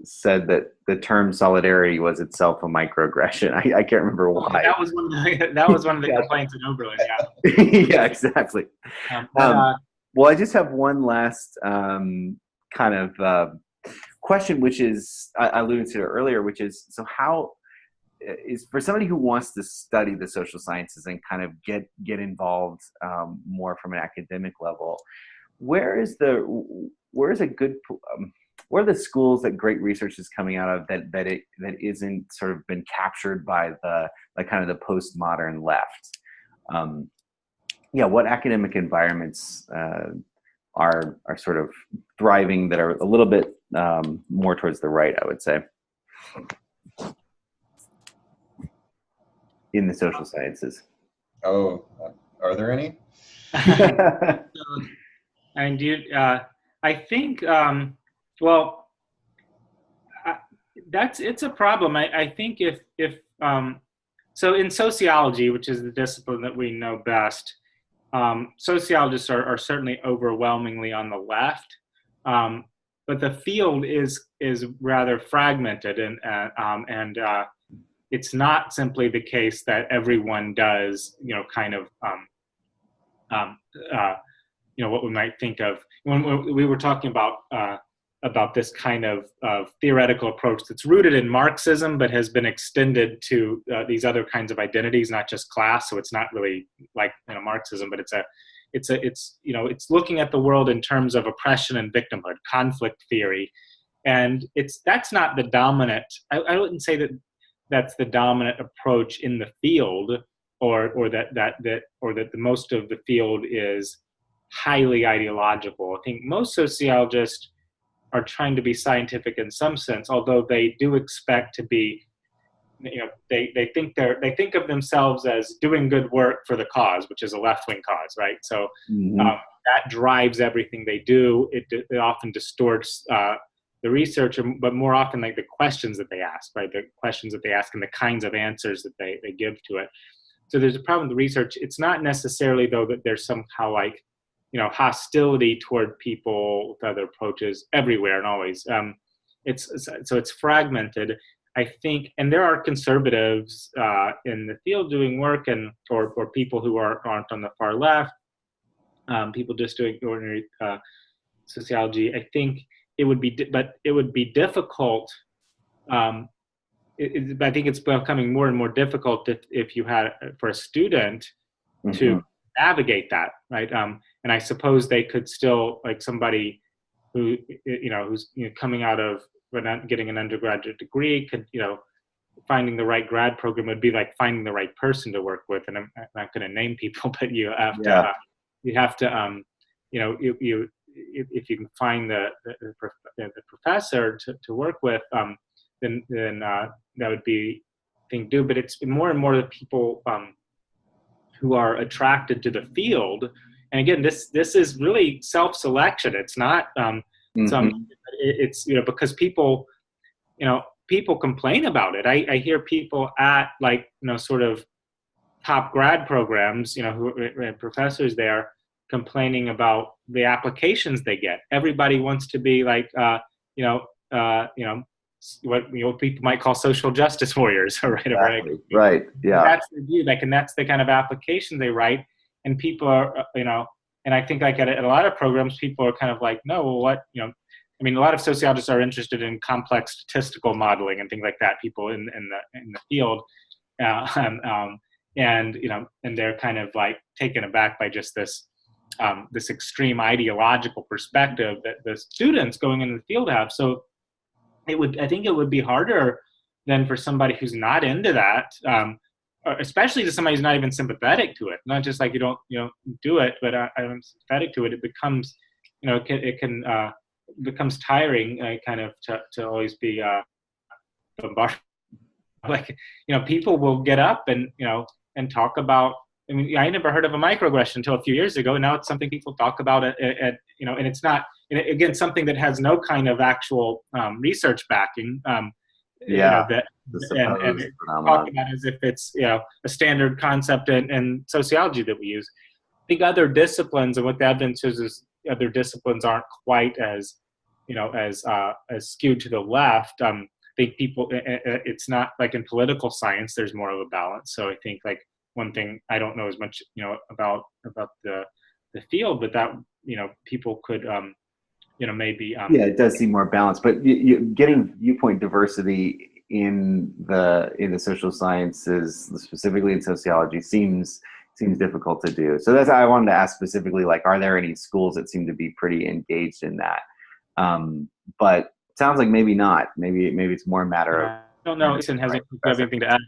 said that the term solidarity was itself a microaggression. I can't remember why. That was one of the complaints in Oberlin. Yeah. Yeah, exactly. Well, I just have one last kind of question, which is, I alluded to it earlier, which is, so how is, for somebody who wants to study the social sciences and kind of get involved more from an academic level, where are the schools that great research is coming out of that isn't sort of been captured by the kind of the postmodern left? What academic environments are sort of thriving that are a little bit more towards the right, I would say, in the social sciences? Oh, are there any? And I think, it's a problem. I think if so in sociology, which is the discipline that we know best, sociologists are certainly overwhelmingly on the left, but the field is rather fragmented, and it's not simply the case that everyone does what we might think of when we were talking about about this kind of theoretical approach that's rooted in Marxism, but has been extended to these other kinds of identities, not just class. So it's not really like Marxism, but it's looking at the world in terms of oppression and victimhood, conflict theory, and that's not the dominant. I wouldn't say that that's the dominant approach in the field, or that the most of the field is highly ideological. I think most sociologists are trying to be scientific in some sense, although they do expect to be, they think of themselves as doing good work for the cause, which is a left-wing cause, right? So that drives everything they do. It often distorts the research, but more often like the questions that they ask, right? The questions that they ask and the kinds of answers that they give to it. So there's a problem with the research. It's not necessarily, though, that there's somehow like, hostility toward people with other approaches everywhere and always. It's fragmented, I think, and there are conservatives in the field doing work, and or people who aren't on the far left, people just doing ordinary sociology. I think it would be difficult. I think it's becoming more and more difficult if you had for a student to navigate that, right? And I suppose they could still, like somebody who who's coming out of getting an undergraduate degree, could finding the right grad program would be like finding the right person to work with. And I'm not going to name people, but you have to if you can find the professor to work with, then that would be thing to do. But it's more and more the people who are attracted to the field. And again, this is really self-selection. It's not it's because people complain about it. I hear people at sort of top grad programs, who are professors there, complaining about the applications they get. Everybody wants to be like what people might call social justice warriors, right? Exactly. Right. Yeah. That's the view, and that's the kind of application they write. And people are, and I think like at a lot of programs, people are kind of like, no, well, what, a lot of sociologists are interested in complex statistical modeling and things like that. People in the field, and they're kind of like taken aback by just this extreme ideological perspective that the students going into the field have. So I think it would be harder than for somebody who's not into that, especially to somebody who's not even sympathetic to it. Not just like you don't do it, but I'm sympathetic to it. It becomes it becomes tiring, kind of to always be bombarded. People will get up and talk about. I never heard of a microaggression until a few years ago, and now it's something people talk about and it's not, again, something that has no kind of actual research backing. And talk about it as if it's a standard concept in sociology that we use. I think other disciplines, and what the evidence is other disciplines aren't quite as as skewed to the left. I think people, it's not like in political science. There's more of a balance. So I think like one thing I don't know as much about the field, but that people could maybe it does seem more balanced. But getting viewpoint diversity in the social sciences, specifically in sociology, seems difficult to do. So that's, I wanted to ask specifically, like, are there any schools that seem to be pretty engaged in that? But it sounds like maybe not. Maybe it's more a matter of. I don't know. Ethan has anything to add.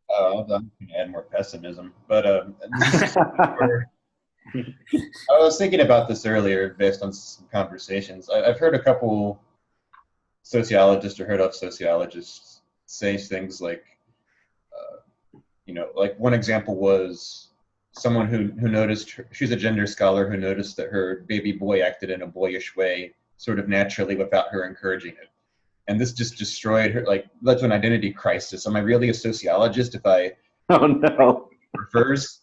Oh, I'm going to add more pessimism, but I was thinking about this earlier based on some conversations. I've heard a couple sociologists or heard of sociologists say things like, like one example was someone who noticed she's a gender scholar who noticed that her baby boy acted in a boyish way sort of naturally without her encouraging it. And this just destroyed her, led to an identity crisis. Am I really a sociologist if I refers?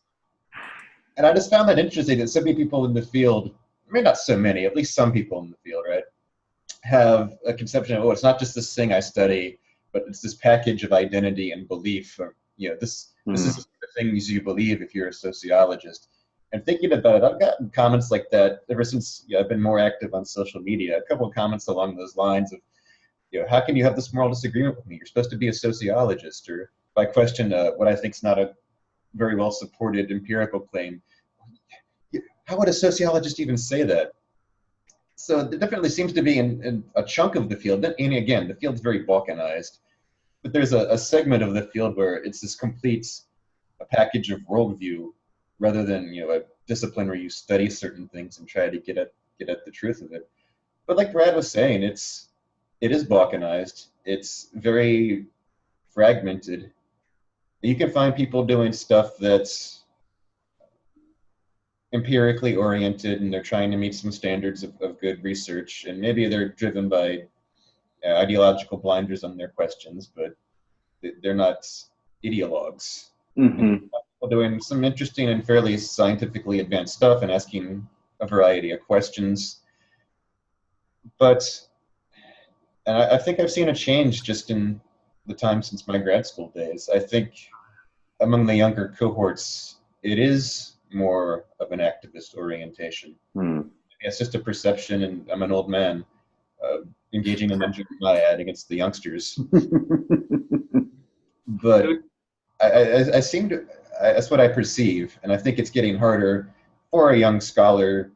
And I just found that interesting that so many people in the field, not so many, at least some people in the field, right, have a conception of, it's not just this thing I study, but it's this package of identity and belief. Or, this is the things you believe if you're a sociologist. And thinking about it, I've gotten comments like that ever since I've been more active on social media. A couple of comments along those lines of, how can you have this moral disagreement with me? You're supposed to be a sociologist. Or if I question what I think is not a very well supported empirical claim, how would a sociologist even say that? So there definitely seems to be in a chunk of the field, and again, the field's very balkanized, but there's a segment of the field where it's this complete a package of worldview rather than a discipline where you study certain things and try to get at the truth of it. But like Brad was saying, it is balkanized. It's very fragmented. You can find people doing stuff that's empirically oriented and they're trying to meet some standards of good research, and maybe they're driven by ideological blinders on their questions, but they're not ideologues. Mm-hmm. Doing some interesting and fairly scientifically advanced stuff and asking a variety of questions. But, and I think I've seen a change just in the time since my grad school days. I think among the younger cohorts, it is more of an activist orientation. It's just a perception, and I'm an old man engaging in my ad against the youngsters. But I seem to, that's what I perceive, and I think it's getting harder for a young scholar.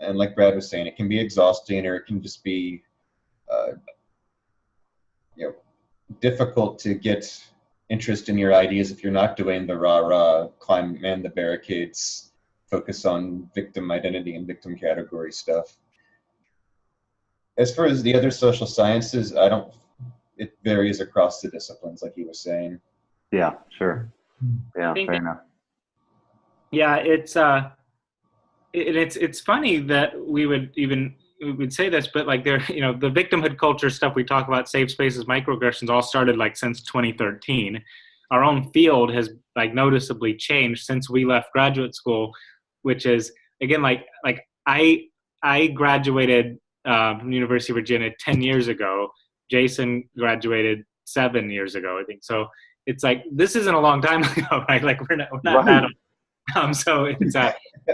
And like Brad was saying, it can be exhausting, or it can just be difficult to get interest in your ideas if you're not doing the rah-rah, climb, man the barricades, focus on victim identity and victim category stuff. As far as the other social sciences, it varies across the disciplines, like he was saying. Yeah, sure. Yeah, fair enough. Yeah, it's funny that we would say this, but like the victimhood culture stuff we talk about, safe spaces, microaggressions, all started like since 2013. Our own field has like noticeably changed since we left graduate school, which is again like I graduated from the University of Virginia 10 years ago. Jason graduated 7 years ago, I think. So it's like, this isn't a long time ago, right? Like we're not right. That old. So it's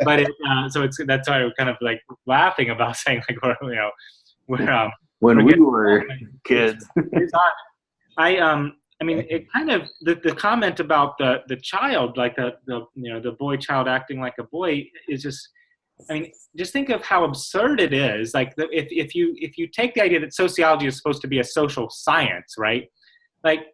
but it's that's why I'm kind of like laughing about saying like we're when we were kids. I mean, it kind of the comment about the child, like the boy child acting like a boy, is just. I mean, just think of how absurd it is. Like if you take the idea that sociology is supposed to be a social science, right? Like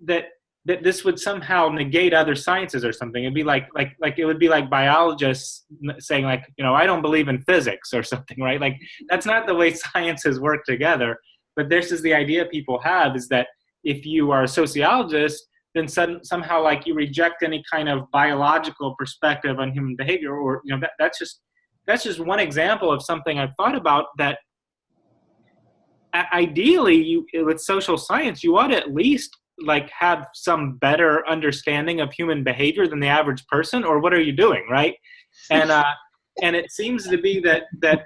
that this would somehow negate other sciences or something. It'd be like it would be like biologists saying like, I don't believe in physics or something, right? Like that's not the way sciences work together. But this is the idea people have, is that if you are a sociologist, then somehow like you reject any kind of biological perspective on human behavior, or that's just one example of something I've thought about, that ideally with social science, you ought to at least like have some better understanding of human behavior than the average person, or what are you doing, right? And it seems to be that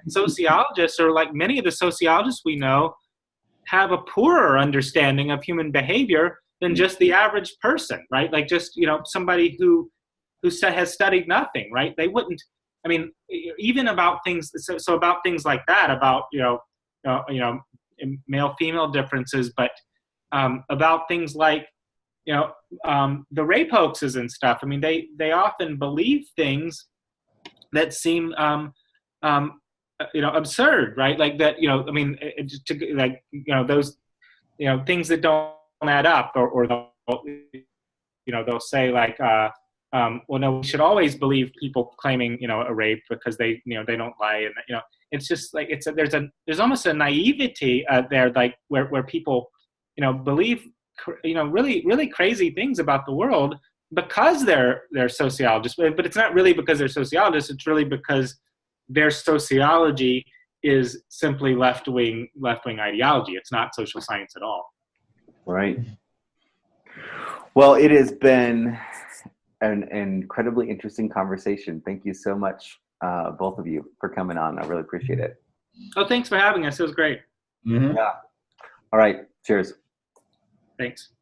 sociologists, or like many of the sociologists we know, have a poorer understanding of human behavior than just the average person, right? Like just, somebody who has studied nothing, right? They wouldn't, I mean, even about things, so about things like that, about, male-female differences, but about things like, the rape hoaxes and stuff. I mean, they often believe things that seem, absurd, right? Like that, I mean, those, things that don't add up, or they'll say like, well, no, we should always believe people claiming, a rape because they don't lie. And, it's just like, there's almost a naivety there, like where people, believe, really, really crazy things about the world because they're sociologists, but it's not really because they're sociologists. It's really because their sociology is simply left-wing ideology. It's not social science at all. Right. Well, it has been an incredibly interesting conversation. Thank you so much, both of you, for coming on. I really appreciate it. Oh, thanks for having us. It was great. Mm-hmm. Yeah. All right. Cheers. Thanks.